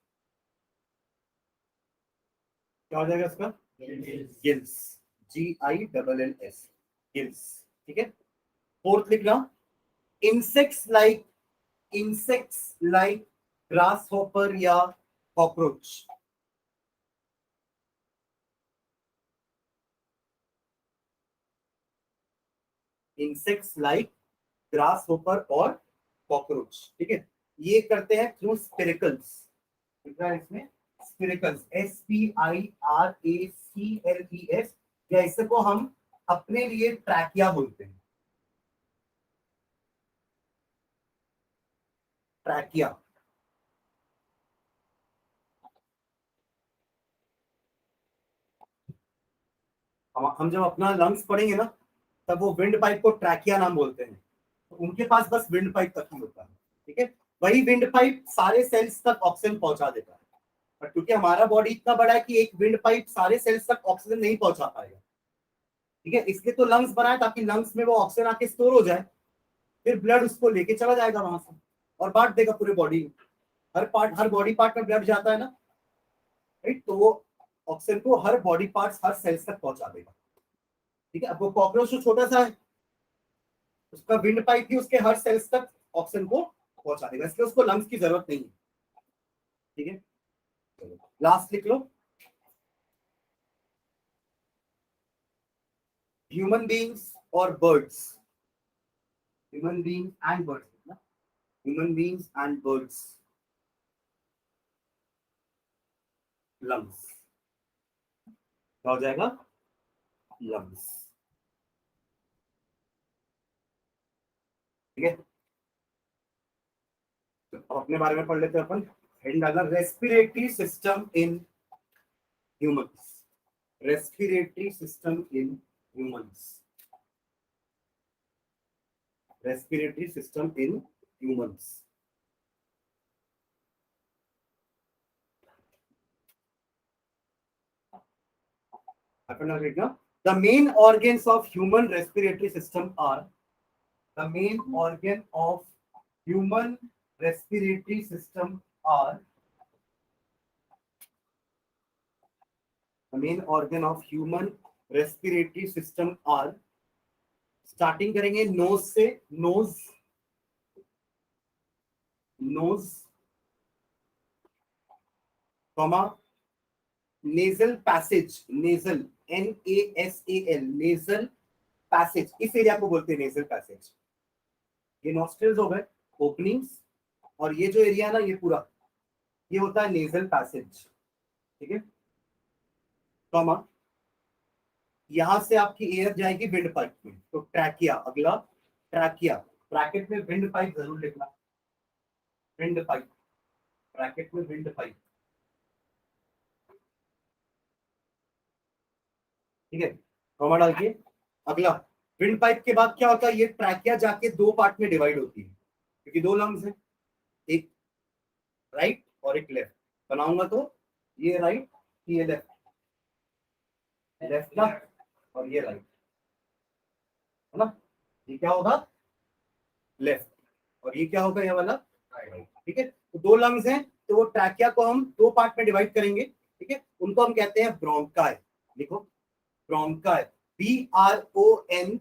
क्या हो जाएगा इसका? Gills, GILLS, gills. ठीक है, फोर्थ लिखना insects like, insects like grasshopper या cockroach. Insects like grasshopper और कॉकरोच। ठीक है, ये करते हैं थ्रू स्पिरिकल्स। इसमें स्पिरिकल्स, SPIRACLES, या इसको हम अपने लिए ट्रैकिया बोलते हैं। ट्रैकिया, हम जब अपना लंग्स पढ़ेंगे ना, तब वो विंड पाइप को ट्रैकिया नाम बोलते हैं। तो उनके पास बस विंड पाइप तक ही होता है। ठीक है, वही विंड पाइप सारे सेल्स तक ऑक्सीजन पहुंचा देता है, पर क्योंकि हमारा बॉडी इतना बड़ा है कि एक विंड पाइप सारे सेल्स तक ऑक्सीजन नहीं पहुंचा पाएगा। ठीक है, इसलिए तो लंग्स बनाए ताकि लंग्स में वो ऑक्सीजन आके स्टोर हो जाए, फिर ब्लड उसको लेके चला जाएगा वहां से और बांट देगा पूरे बॉडी में। हर पार्ट, हर बॉडी पार्ट में ब्लड जाता है ना, राइट? तो वो ऑक्सीजन को हर बॉडी पार्ट्स, हर सेल्स तक पहुंचा देगा। ठीक है, अब वो कॉकरोच जो छोटा सा है, उसका विंड पाइप भी उसके हर सेल्स तक ऑक्सीजन को पहुंचा देगा, इसलिए उसको लंग्स की जरूरत नहीं है। ठीक है, लास्ट लिख लो ह्यूमन बीइंग्स और birds. Human beings and birds, human beings and birds lungs. क्या हो जाएगा? लंग्स। ठीक है, तो अब अपने बारे में पढ़ लेते हैं अपन। हेडिंग डालना respiratory system in humans, respiratory system in humans, respiratory system in humans. The main organs of human respiratory system are, the main organ of human respiratory system are, the main organ of human respiratory system are, starting करेंगे nose से, nose, nose, comma nasal passage, nasal NASAL, nasal passage, इस area को बोलते हैं nasal passage. ये nostrils हो गए, openings, और ये जो एरिया ना, ये पूरा ये होता है नेजल पैसेज, ठीक है। कॉमा यहां से आपकी एयर जाएगी विंड पाइप में, तो ट्रैकिया, अगला ट्रैकिया, ब्रैकेट में विंड पाइप जरूर लिखना, विंड पाइप, ब्रैकेट में विंड पाइप, ठीक है, कॉमा डाल के। अगला विंड पाइप के बाद क्या होता है, ये ट्रैकिया जाके दो पार्ट में डिवाइड होती है, क्योंकि दो लंग्स हैं, एक राइट और एक लेफ्ट। बनाऊंगा तो ये राइट, ये लेफ्ट, लेफ्ट का, और ये राइट, है ना। ये क्या होगा, लेफ्ट, और ये क्या होगा, ये वाला राइट, ठीक है। तो दो लंग्स हैं, तो वो ट्रैकिया को हम दो पार्ट में डिवाइड करेंगे, ठीक है। उनको हम कहते हैं ब्रोंकाई, लिखो bronchi, BRONCHI,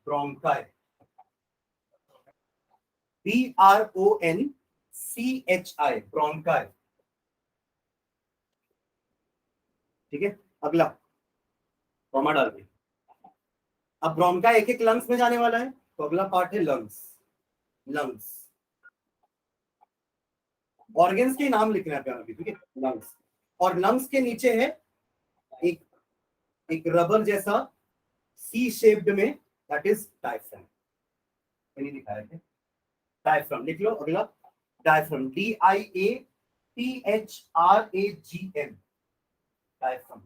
bronchi, BRONCHI, bronchi, ठीक है। अगला कॉमा डाल दें। अब ब्रोंकाई एक एक लंग्स में जाने वाला है, तो अगला पार्ट है लंग्स, लंग्स, ऑर्गन्स के नाम लिखना है प्यार, ठीक है, लंग्स। और लंग्स के नीचे है एक एक रबर जैसा सी शेप्ड में, दैट इज डायफ्राम, मैंने दिखाया है, डायफ्राम लिख लो। अगला डायफ्राम, DIAPHRAGM, डायफ्राम।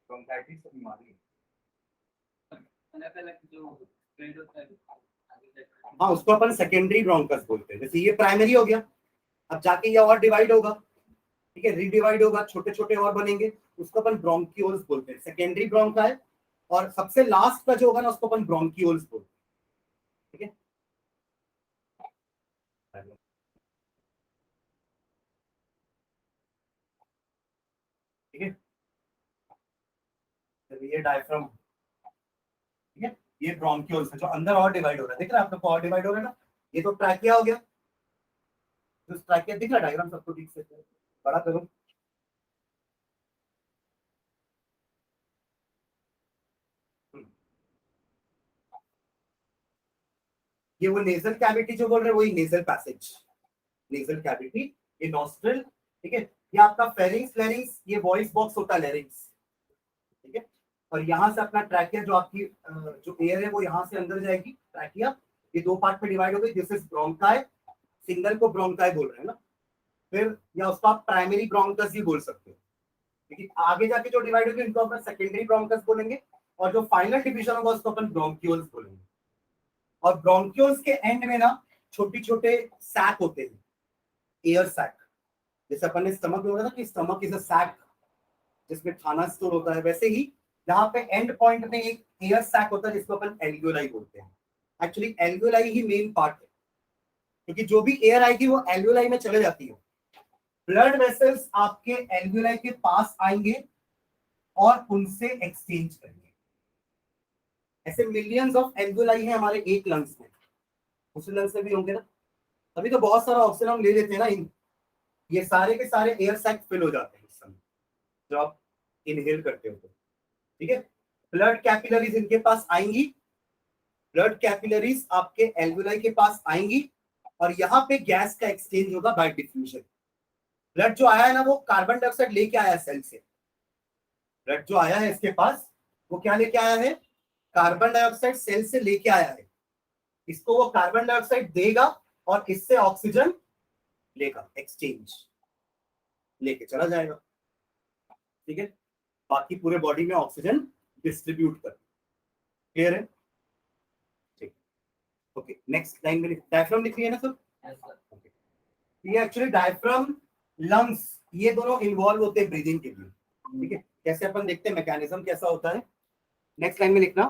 ब्रोंकाइटिस की बीमारी, हाँ, उसको अपन सेकेंडरी ब्रोंकस बोलते हैं। जैसे ये प्राइमरी हो गया, अब जाके ये और डिवाइड होगा, ठीक है, रीडिवाइड होगा, छोटे छोटे और बनेंगे, उसको अपन ब्रोंकियोल्स बोलते हैं, सेकेंडरी ब्रोंकाई। और सबसे लास्ट का जो होगा ना, उसको अपन ब्रोंकियोल्स बोलते हैं, ठीक है। ठीक है, ये डायफ्राम, ठीक है, ये ब्रोंकियोल्स है जो अंदर और डिवाइड हो रहा है, दिख रहा है आप लोग को, और डिवाइड हो रहा है ना। ये तो ट्रैकिया हो गया, तो ट्रैकिया दिख रहा है, डायग्राम सबको ठीक से बड़ा करो। ये वो नेजल कैविटी जो बोल रहे हैं, वही नेजल पैसेज, नेजल कैविटी, ये नॉस्ट्रल, ठीक है। ये आपका फेरिंग्स, फ्लेरिंग्स, ये वॉइस बॉक्स होता है लैरिंग्स, ठीक है। और यहाँ से अपना ट्रैकिया, जो आपकी जो एयर है वो यहाँ से अंदर जाएगी, ट्रैकिया, ये दो पार्ट में डिवाइड हो गई, दिस इज ब्रोंकाई, सिंगल को ब्रोंकाई बोल रहे हैं ना। फिर या उसको आप प्राइमरी ब्रोंकस ही बोल सकते हो, क्योंकि आगे जाके जो डिवाइड होगी उनको अपन सेकेंडरी ब्रोंकस बोलेंगे, और जो फाइनल डिवीजन होगा उसको अपन ब्रोंकियोल्स बोलेंगे। और ब्रोंकियोल्स के एंड में ना छोटे छोटे सैक होते हैं, एयर सैक, जैसे अपन ने स्टमक बोला था कि स्टमक इज अ सैक जिसमें खाना स्टोर होता है, वैसे ही यहाँ पे एंड पॉइंट में एक एयर सैक होता है जिसको अपन एल्वियोलाई बोलते हैं। एक्चुअली एल्वियोलाई ही मेन पार्ट है, क्योंकि जो भी एयर आएगी वो एल्वियोलाई में चले जाती है। ब्लड वेसल्स आपके एल्वियोलाई के पास आएंगे और उनसे एक्सचेंज करेंगे, ऐसे मिलियंस ऑफ एल्वुलाई हैं हमारे एक लंग्स में, दूसरे लंग्स में भी होंगे ना, तभी तो बहुत सारा ऑक्सीजन हम ले लेते हैं ना, ये सारे के सारे एयर सैक फिल हो जाते हैं इस समय जब आप इनहेल करते हो तो, ठीक है। ब्लड कैपिलरीज इनके पास आएंगी, ब्लड कैपिलरीज आपके एल्वुलाई के पास आएंगी और यहाँ पे गैस का एक्सचेंज होगा बाय डिफ्यूजन। ब्लड जो आया है ना वो कार्बन डाइऑक्साइड लेके आया है सेल से, ब्लड जो आया है इसके पास वो क्या लेके आया है, कार्बन डाइऑक्साइड सेल से लेके आया है, इसको वो कार्बन डाइऑक्साइड देगा और इससे ऑक्सीजन लेगा, एक्सचेंज लेके चला जाएगा, ठीक है। बाकी पूरे बॉडी में ऑक्सीजन डिस्ट्रीब्यूट कर, क्लियर है, ठीक। ओके, नेक्स्ट लाइन में डायफ्राम लिखी है ना सर, ये एक्चुअली डायफ्राम लंग्स ये दोनों इन्वॉल्व होते हैं ब्रीदिंग के लिए, ठीक है। कैसे अपन देखते हैं मैकेनिज्म कैसा होता है, नेक्स्ट लाइन में लिखना,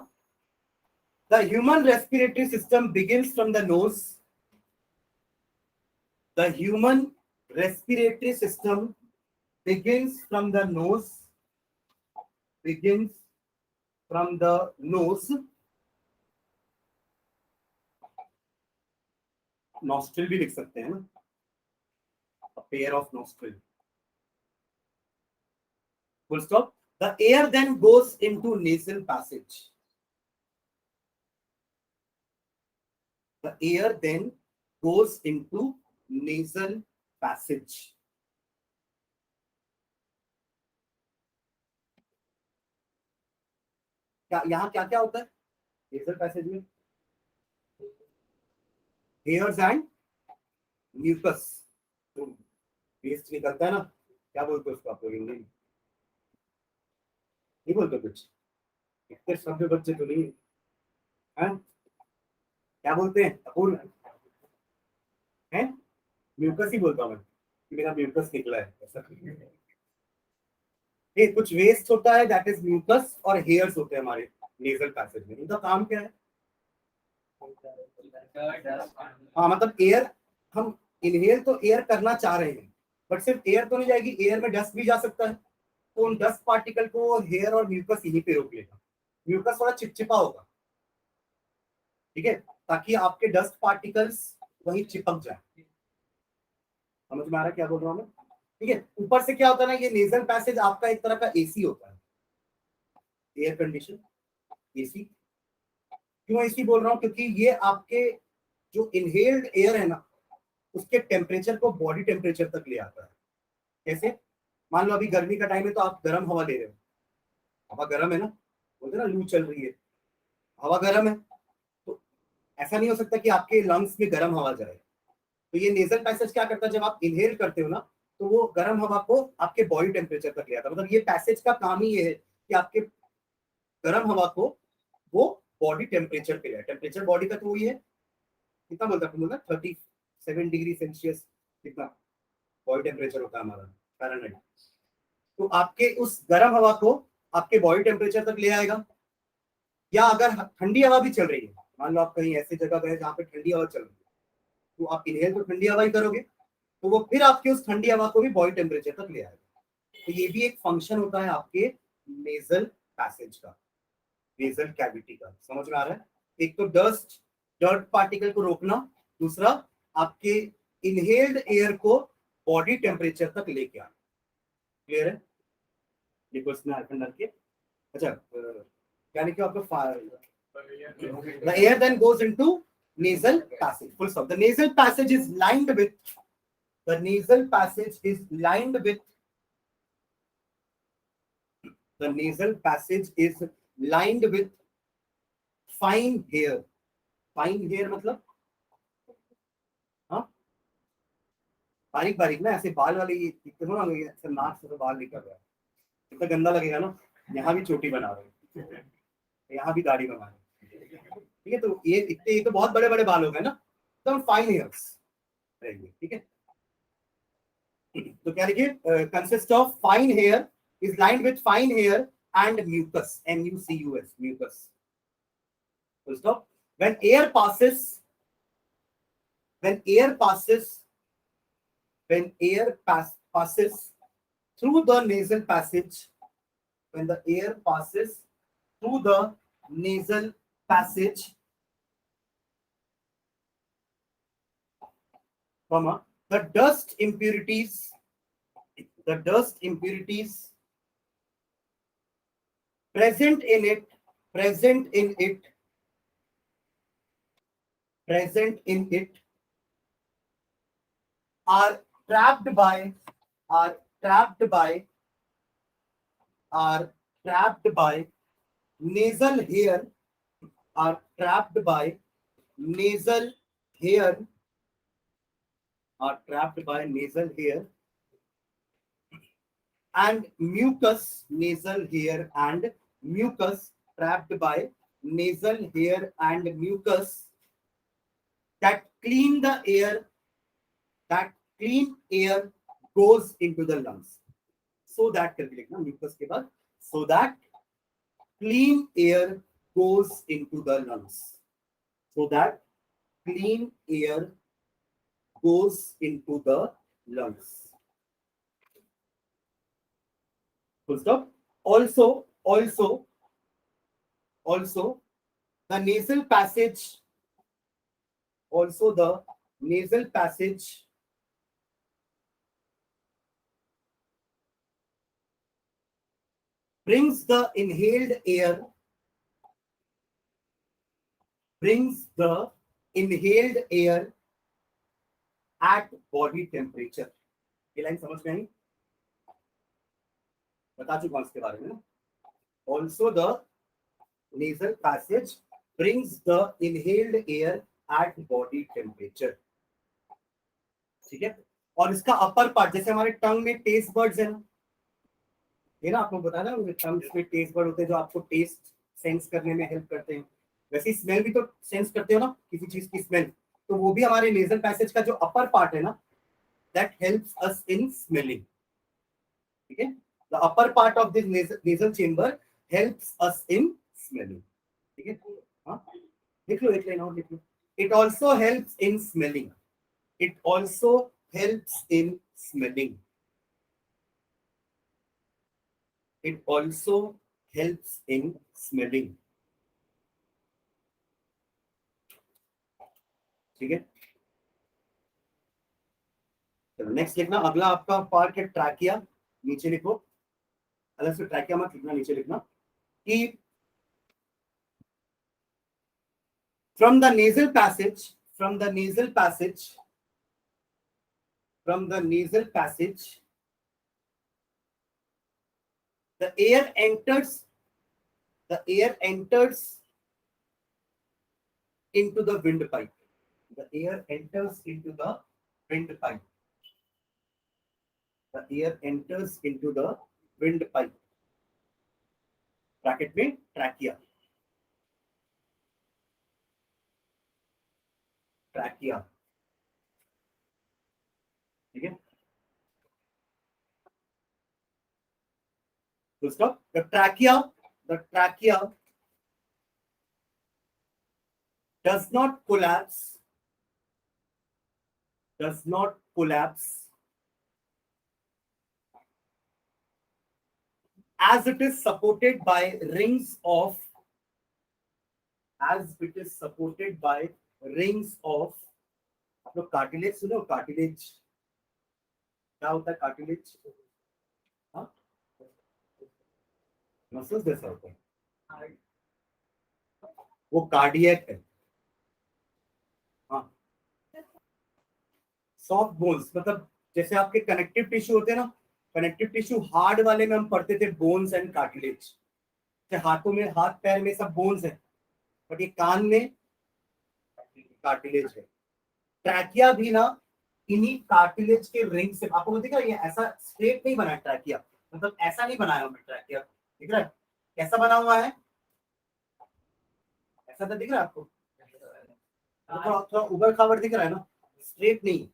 the human respiratory system begins from the nose, the human respiratory system begins from the nose, begins from the nose, nostril भी लिख सकते हैं ना, a pair of nostril, full stop. The air then goes into nasal passage, the air then goes into nasal passage, क्या यहाँ क्या क्या होता है नेजल पैसेज में, हेयर्स एंड म्यूकस, वेस्ट निकलता है ना, क्या बोलते हैं उसको आप लोग हिंदी में, नहीं बोलते कुछ, इतने शब्द बच्चे तो नहीं है, क्या बोलते हैं अपूर्व है, म्यूकस ही बोलता हूँ मैं कि मेरा म्यूकस निकला है, ऐसा ये कुछ वेस्ट होता है दैट इज म्यूकस और हेयर्स होते हैं हमारे नेजल पैसेज में, इनका काम क्या है, हाँ मतलब एयर, हम इनहेल तो एयर करना चाह रहे हैं बट सिर्फ एयर तो नहीं जाएगी, एयर में डस्ट भी जा सकता है, तो उन डस्ट पार्टिकल को हेयर और म्यूकस यहीं पे रोक लेगा, म्यूकस थोड़ा चिपचिपा होगा, ठीक है, ताकि आपके डस्ट पार्टिकल्स वहीं चिपक जाए, समझ में आ रहा है क्या बोल रहा हूँ मैं, ठीक है। ऊपर से क्या होता है ना, ये नेजल पैसेज आपका एक तरह का एसी होता है, एयर कंडीशन एसी, क्यों एसी बोल रहा हूँ, क्योंकि ये आपके जो इनहेल्ड एयर है ना उसके टेम्परेचर को बॉडी टेम्परेचर तक ले आता है, कैसे, मान लो अभी गर्मी का टाइम है तो आप गर्म हवा ले रहे हो, हवा गर्म है ना, बोलते ना लू चल रही है, हवा गर्म है, तो ऐसा नहीं हो सकता कि आपके लंग्स में गर्म हवा जाए, तो ये नेजल पैसेज क्या करता है, जब आप इनहेल करते हो ना तो वो गर्म हवा को आपके बॉडी टेम्परेचर तक ले आता है, मतलब ये पैसेज का काम ही ये है कि आपके गर्म हवा को वो बॉडी टेम्परेचर पे लाए, टेम्परेचर बॉडी का तो वही है, कितना बोलता 37 डिग्री सेल्सियस, कितना बॉडी टेम्परेचर होता है हमारा फ़ारेनहाइट, तो आपके उस गर्म हवा को आपके बॉडी टेम्परेचर तक ले आएगा, या अगर ठंडी हवा भी चल रही है, मान लो आप कहीं ऐसी जगह गए जहाँ पे ठंडी हवा चल रही है, तो आप इनहेल तो ठंडी हवा ही करोगे, तो वो फिर आपके उस ठंडी हवा को भी बॉडी टेम्परेचर तक ले आएगा, तो ये भी एक फंक्शन होता है आपके नेजल पैसेज का, नेजल कैविटी का, समझ में आ रहा है, एक तो डर्ट पार्टिकल को रोकना, दूसरा आपके इनहेल्ड एयर को बॉडी टेम्परेचर तक लेके आना, क्लियर है, ये क्वेश्चन आइकन डाल के, अच्छा क्या लिखा आपका, the air then goes into nasal passage, full stop. The nasal passage is lined with, the nasal passage is lined with, the nasal passage is lined with fine hair, fine hair मतलब हाँ बारीक बारीक ना, ऐसे बाल वाले, ये नाक से तो बाल निकल रहा है, इतना गंदा लगेगा ना, यहाँ भी चोटी बना रहे हैं, यहाँ भी दाढ़ी बना रहे हैं, ठीक है, तो ये तो बहुत बड़े बड़े बाल हो गए ना, तो हम फाइन हेयर्स रहेंगे, ठीक है, तो क्या लिखिए, consist of fine hair, is lined with fine hair and mucus, MUCUS, mucus, full stop. When air passes through the nasal passage, when the air passes through the nasal passage, comma, the dust impurities present in it are trapped by nasal hair, are trapped by nasal hair, and mucus, nasal hair and mucus, trapped by nasal hair and mucus that clean the air, that clean air goes into the lungs. So that करके लिखना mucus के बाद, so that clean air goes into the lungs. So that clean air goes into the lungs. Full stop. Also, the nasal passage, brings the inhaled air, at body temperature. ये line समझ में आई? बता चुका हूं इसके बारे में. Also the nasal passage brings the inhaled air at body temperature. ठीक है. और इसका अपर पार्ट, जैसे हमारे टंग में टेस्ट बर्ड्स है ना, ये ना आपको बताया ना, टंग में टेस्ट बर्ड होते हैं जो आपको टेस्ट सेंस करने में हेल्प करते हैं. वैसे स्मेल भी तो सेंस करते हो ना, किसी चीज की स्मेल, तो वो भी हमारे नेजल पैसेज का जो अपर पार्ट है ना, that helps us in smelling. ठीक है. The upper part of this nasal chamber helps us in smelling. ठीक है. हाँ, लिख लो, एक लाइन और लिख लो. It also helps in smelling. It also helps in smelling. It also helps in smelling. ठीक है. चलो नेक्स्ट लिखना. अगला आपका पार्ट है ट्रैकिया. नीचे लिखो, अलग से ट्रैकिया मत लिखना, नीचे लिखना कि from the nasal passage, the air enters into the windpipe. The air enters into the windpipe. Bracket में ट्रैकिया. ठीक है. तो stop. The trachea does not collapse as it is supported by rings of आप लोग cartilage सुनो. Cartilage क्या होता है? कार्टिलेज मसल्स जैसा होता है, वो कार्डियक है. हाँ, सॉफ्ट बोन्स मतलब जैसे आपके कनेक्टिव टिश्यू होते हैं ना, कनेक्टिव टिश्यू हार्ड वाले में हम पढ़ते थे बोन्स एंड कार्टिलेज. हाथों में, हाथ पैर में सब बोन्स है, बट ये कान में कार्टिलेज है. ट्रैकिया भी ना इन्हीं कार्टिलेज के रिंग से, आपको दिख रहा है, ये ऐसा स्ट्रेट नहीं बना है ट्रैकिया, मतलब ऐसा नहीं बनाया हमने ट्रैकिया. दिख रहा है कैसा बना हुआ है? ऐसा तो दिख रहा है आपको, थोड़ा उबड़ खाबड़ दिख रहा है ना, स्ट्रेट नहीं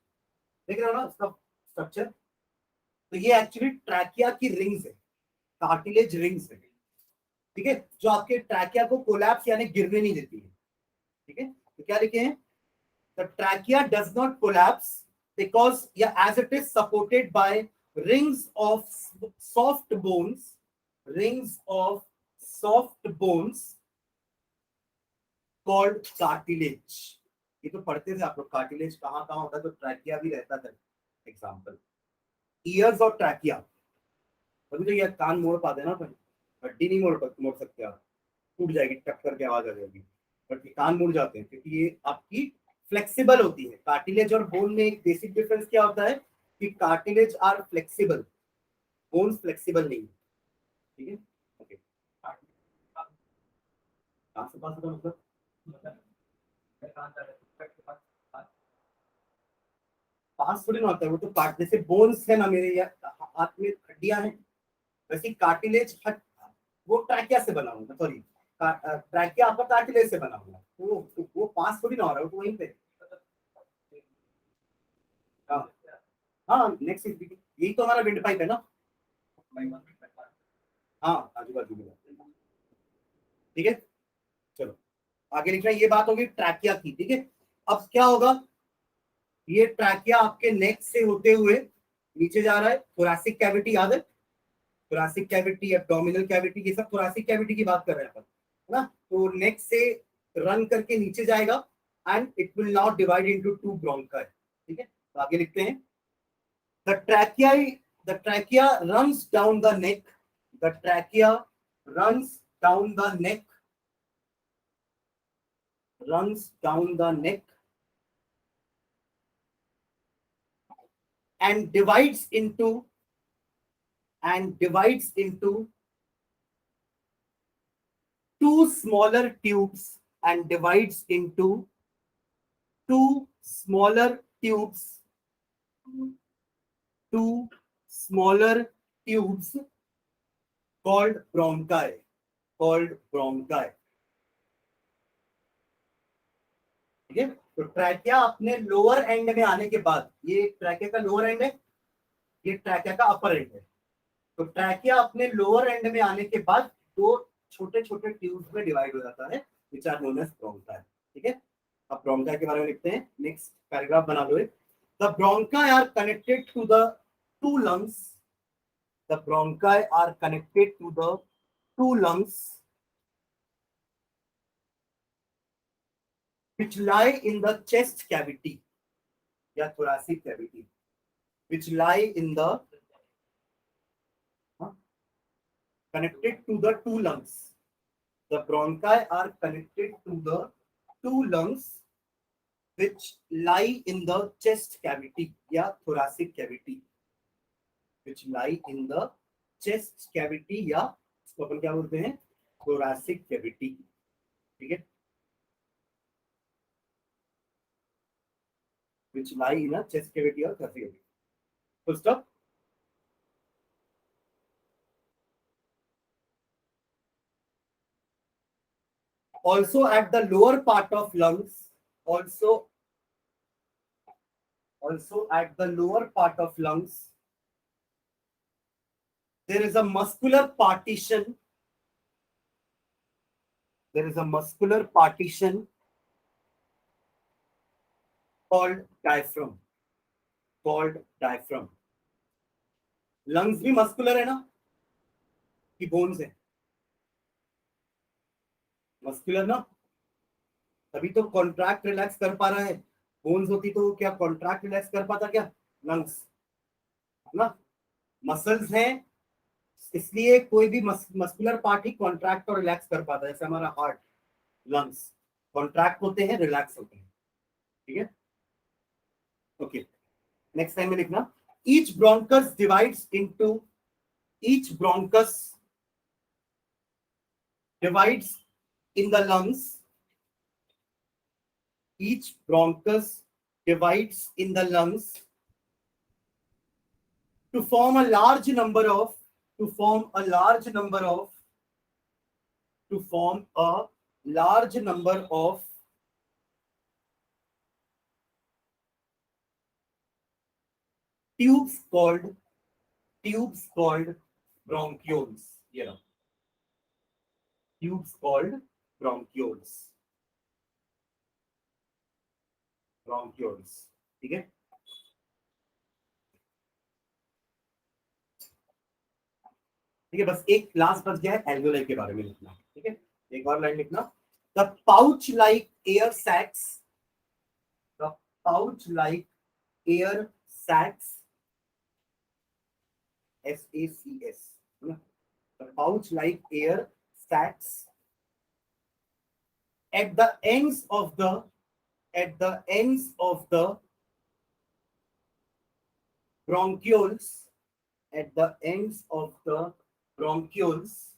दिख रहा है ना उसका स्ट्रक्चर. तो ये एक्चुअली ट्रैकिया की रिंग्स है, कार्टिलेज रिंग्स है. ठीक है, जो आपके ट्रैकिया को कोलैप्स यानी गिरने नहीं देती है. ठीक है. तो क्या लिखे हैं? The trachea does not collapse because as it is supported by rings of soft bones called cartilage. ये तो पढ़ते थे आप लोग, कार्टिलेज कहाँ कहाँ होता है, तो ट्रैकिया भी रहता था एग्जाम्पल। ईयर्स और ट्रैकिया, अभी तो ये कान मोड़ पाते ना अपन, हड्डी नहीं मोड़ सकते आप, टूट जाएगी, टक करके आवाज आ जाएगी, बट ये कान मुड़ जाते हैं क्योंकि ये आपकी फ्लेक्सिबल होती है। कार्टिलेज और बोन में एक बेसिक डिफरेंस क्या होता है कि cartilage are flexible, bones flexible नहीं है। ठीक है, ओके। कहाँ से पास होता है मतलब पास थोड़ी ना होता है, वो तो काट, जैसे बोन्स है ना मेरे या हाथ में हड्डियां हैं, वैसे कार्टिलेज हट, वो ट्रैकिया से बना हुआ, सॉरी ट्रैकिया आपका कार्टिलेज से बना हुआ, वो पास थोड़ी ना हो रहा है, वो तो वहीं पे। हाँ हाँ, नेक्स्ट यही तो हमारा विंड पाइप है ना। हाँ आजू बाजू में, ठीक है। चलो आगे लिख रहे हैं, ये बात होगी ट्रैकिया की, ठीक है। अब क्या होगा, ये ट्रैकिया आपके नेक से होते हुए नीचे जा रहा है, थोरैसिक कैविटी याद है, थोरैसिक कैविटी, एब्डोमिनल कैविटी, ये सब थोरैसिक कैविटी की बात कर रहे हैं अपन, है ना। तो नेक से रन करके नीचे जाएगा and it will not divide into two bronchi, ठीक है। तो आगे लिखते हैं, the trachea runs down the neck, the trachea runs down the neck, runs down the neck and divides into two smaller tubes, and divides into two smaller tubes, two smaller tubes called bronchi, called bronchi, ठीक है। तो trachea अपने lower and में आने के बाद, ये trachea का लोअर एंड है, ये ट्रैकिया का अपर एंड है। तो ट्रैकिया अपने लोअर एंड में आने के बाद दो छोटे छोटे ट्यूब्स में डिवाइड हो जाता है, which are known as bronchi, ठीक है। अब ब्रोंकाई के बारे में लिखते हैं, नेक्स्ट पैराग्राफ बना लो। The bronchi are connected to the two lungs, the bronchi are connected to the two lungs which lie in the chest cavity या thoracic cavity, which lie in the connected to the two lungs. The bronchi are connected to the two lungs which lie in the chest cavity या thoracic cavity, which lie in the chest cavity या इसको अपन क्या बोलते हैं, thoracic cavity, ठीक है, which lie in a chest cavity or thoracic cavity. Full stop. Also at the lower part of lungs, also at the lower part of lungs, there is a muscular partition, there is a muscular partition called diaphragm, called diaphragm. Lungs भी muscular है ना, कि bones है, muscular ना, तभी तो contract relax कर पा रहा है। बोन्स होती तो क्या कॉन्ट्रैक्ट रिलैक्स कर पाता क्या, लंग्स ना, मसल्स हैं, इसलिए कोई भी मस्कुलर पार्ट ही कॉन्ट्रैक्ट और रिलैक्स कर पाता है, जैसे हमारा हार्ट, लंग्स कॉन्ट्रैक्ट होते हैं, रिलैक्स होते हैं, ठीक है। ओके, नेक्स्ट टाइम में लिखना, each bronchus divides into each bronchus divides in the lungs, each bronchus divides in the lungs to form a large number of to form a large number of tubes called bronchioles, you know, tubes called bronchioles, ठीक है। ठीक है, बस एक class बच गया है alveoli के बारे में लिखना, ठीक है, एक और लाइन लिखना, the pouch like air sacs, the pouch like air sacs, SACS, the pouch like air sacs at the ends of the bronchioles, at the ends of the bronchioles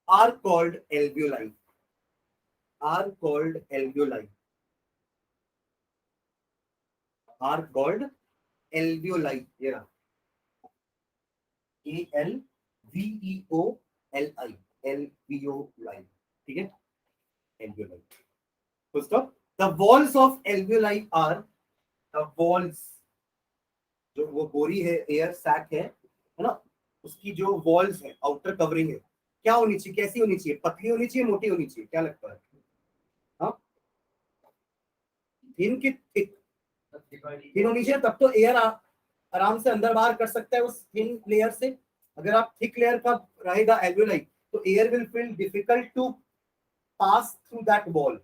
are called alveoli, are called alveoli, are called alveoli. Yeah. ALVEOLI, alveoli. ठीक है, alveoli. Full stop. The walls of alveoli are, the walls, जो वो बोरी है, air sac है ना, उसकी जो वॉल्स है, आउटर कवरिंग है, क्या होनी चाहिए, कैसी होनी चाहिए, पतली होनी चाहिए, मोटी होनी चाहिए, क्या लगता है? हाँ, थिन की थिक, थिन होनी चाहिए, तब तो एयर आराम से अंदर बाहर कर सकता है उस थिन लेयर से. अगर आप थिक लेयर का रहेगा एल्वेओलाई, तो air will feel difficult to pass through that wall.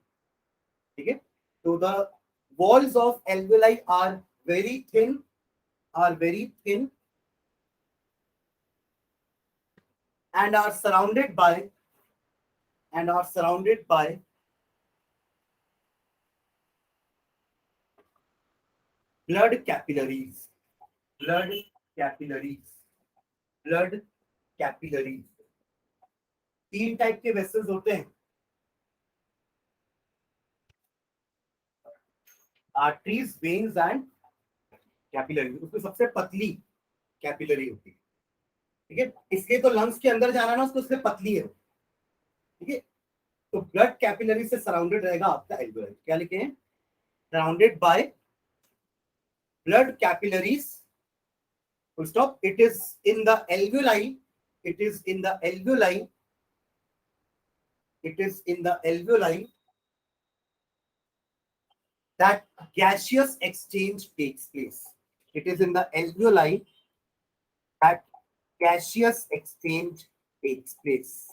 ठीक है, तो the walls of alveoli are very thin, are very thin and are surrounded by blood capillaries, blood capillaries, blood capillaries. तीन type के vessels होते हैं, arteries, veins and capillary. उसमें सबसे पतली कैपिलरी होती है. ठीक है, इसलिए तो लंग्स के अंदर जाना ना, उसको इसलिए पतली है. ठीक है, तो ब्लड कैपिलरी से सराउंडेड रहेगा आपका एल्वेओलाई. क्या लिखे हैं? Surrounded by blood capillaries, full stop. It is in the alveoli, it is in the alveoli, it is in the alveoli that gaseous exchange takes place. It is in the alveoli that gaseous exchange takes place.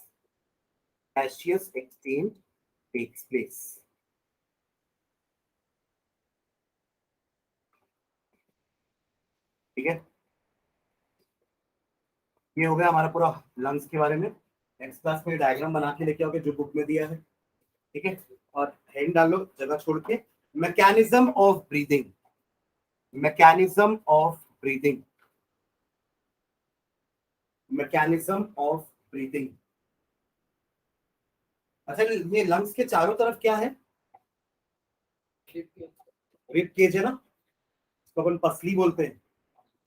Gaseous exchange takes place. ठीक है, ये हो गया हमारा पूरा lungs के बारे में. नेक्स्ट क्लास में डायग्राम बना के लेके आओगे जो बुक में दिया है. ठीक है, और हेड डाल लो जगह छोड़ के. Mechanism of breathing, mechanism of breathing, mechanism of breathing. अच्छा, ये लंग्स के चारों तरफ क्या है? रिब केज है ना, इसको अपन पसली बोलते हैं,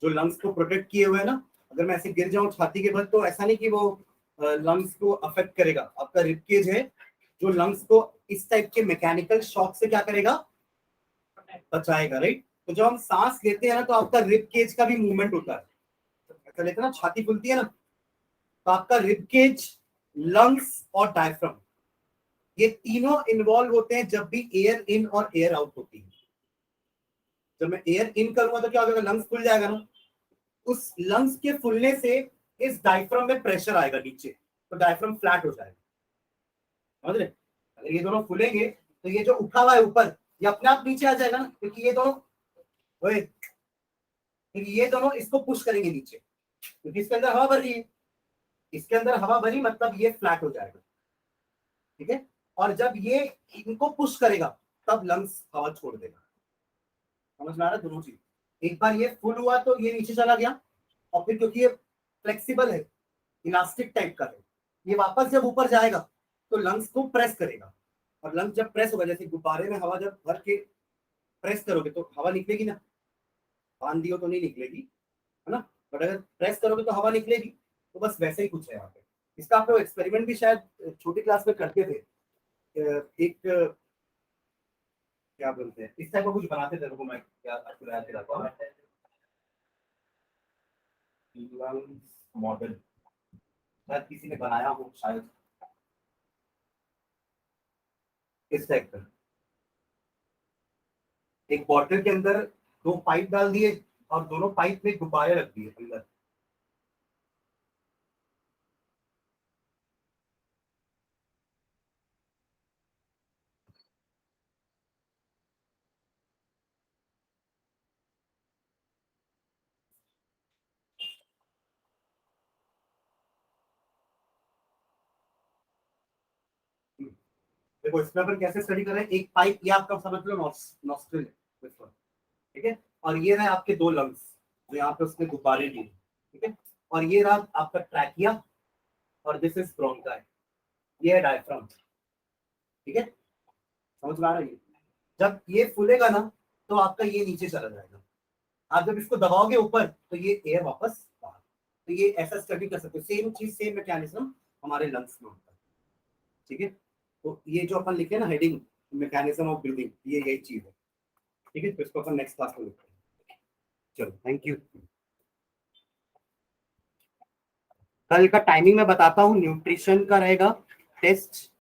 जो लंग्स को प्रोटेक्ट किए हुए है ना. अगर मैं ऐसे गिर जाऊं छाती के बल, तो ऐसा नहीं कि वो लंग्स को अफेक्ट करेगा. आपका रिब केज है जो लंग्स को इस टाइप के मैकेनिकल शॉक से क्या करेगा? बचाएगा. राइट, तो जब हम सांस लेते हैं ना, तो आपका रिब केज का भी मूवमेंट होता है. ऐसा लेते ना, छाती खुलती है ना, तो आपका रिब केज, लंग्स और डायफ्राम, ये तीनों इन्वॉल्व होते हैं जब भी एयर इन और एयर आउट होती है. जब मैं एयर इन करूंगा तो क्या होगा? लंग्स खुल जाएगा ना. उस लंग्स के फुलने से इस डायफ्राम में प्रेशर आएगा नीचे, तो डायफ्राम फ्लैट हो जाएगा. समझ रहे? अगर ये दोनों खुलेंगे तो ये जो उठा हुआ है ऊपर, ये अपने आप नीचे आ जाएगा ना, क्योंकि ये दोनों, ये दोनों इसको पुश करेंगे नीचे, क्योंकि इसके अंदर हवा भर रही है. इसके अंदर हवा भरी मतलब ये फ्लैट हो जाएगा. ठीक है, और जब ये इनको पुश करेगा तब लंग्स हवा छोड़ देगा. समझ में आ रहा है? दोनों चीज. एक बार ये फुल हुआ तो ये नीचे चला गया, और फिर क्योंकि ये फ्लेक्सिबल है, इलास्टिक टाइप का है, ये वापस जब ऊपर जाएगा तो लंग्स को प्रेस करेगा. और लंग्स जब प्रेस होगा, जैसे गुब्बारे में हवा जब भर के प्रेस करोगे तो हवा निकलेगी ना. बांध दियो तो नहीं निकलेगी, है ना, बट अगर प्रेस करोगे तो हवा निकलेगी. तो बस वैसे ही कुछ है यहाँ पे. इसका आप लोग एक्सपेरिमेंट भी शायद छोटी क्लास में करते थे. एक क्या बोलते हैं, इस टाइप का कुछ बनाते थे. रुको मैं क्या आपको याद दिलाता हूँ. मॉडल शायद किसी ने बनाया हो, शायद इस टाइप का. एक बॉटल के अंदर दो पाइप डाल दिए और दोनों पाइप में गुब्बारे रख दिए अंदर. देखो इसमें अपन कैसे स्टडी कर रहे हैं, एक पाइप, ये आपका समझ लो नॉस्ट्रिल है, ठीक है, और ये रहे आपके दो लंग्स जो यहाँ पे उसने गुब्बारे दिए, ठीक है, और ये रहा आपका ट्रैकिया, और दिस इज ब्रोंकाई, ये है डायफ्राम, ठीक है, समझ में आ रहा है? जब ये फूलेगा ना तो आपका ये नीचे चला जाएगा, आप जब इसको दबाओगे ऊपर तो ये एयर वापस बाहर, तो ये ऐसा स्टडी कर सकते हो, सेम चीज सेम मैकेनिज्म हमारे लंग्स में होता है, ठीक है, तो ये जो अपन लिखे ना हेडिंग मैकेनिज्म ऑफ ब्रीदिंग, ये यही चीज है, ठीक है, तो इसको अपन नेक्स्ट क्लास में लिखते हैं। चलो थैंक यू। कल का टाइमिंग मैं बताता हूँ, न्यूट्रिशन का रहेगा टेस्ट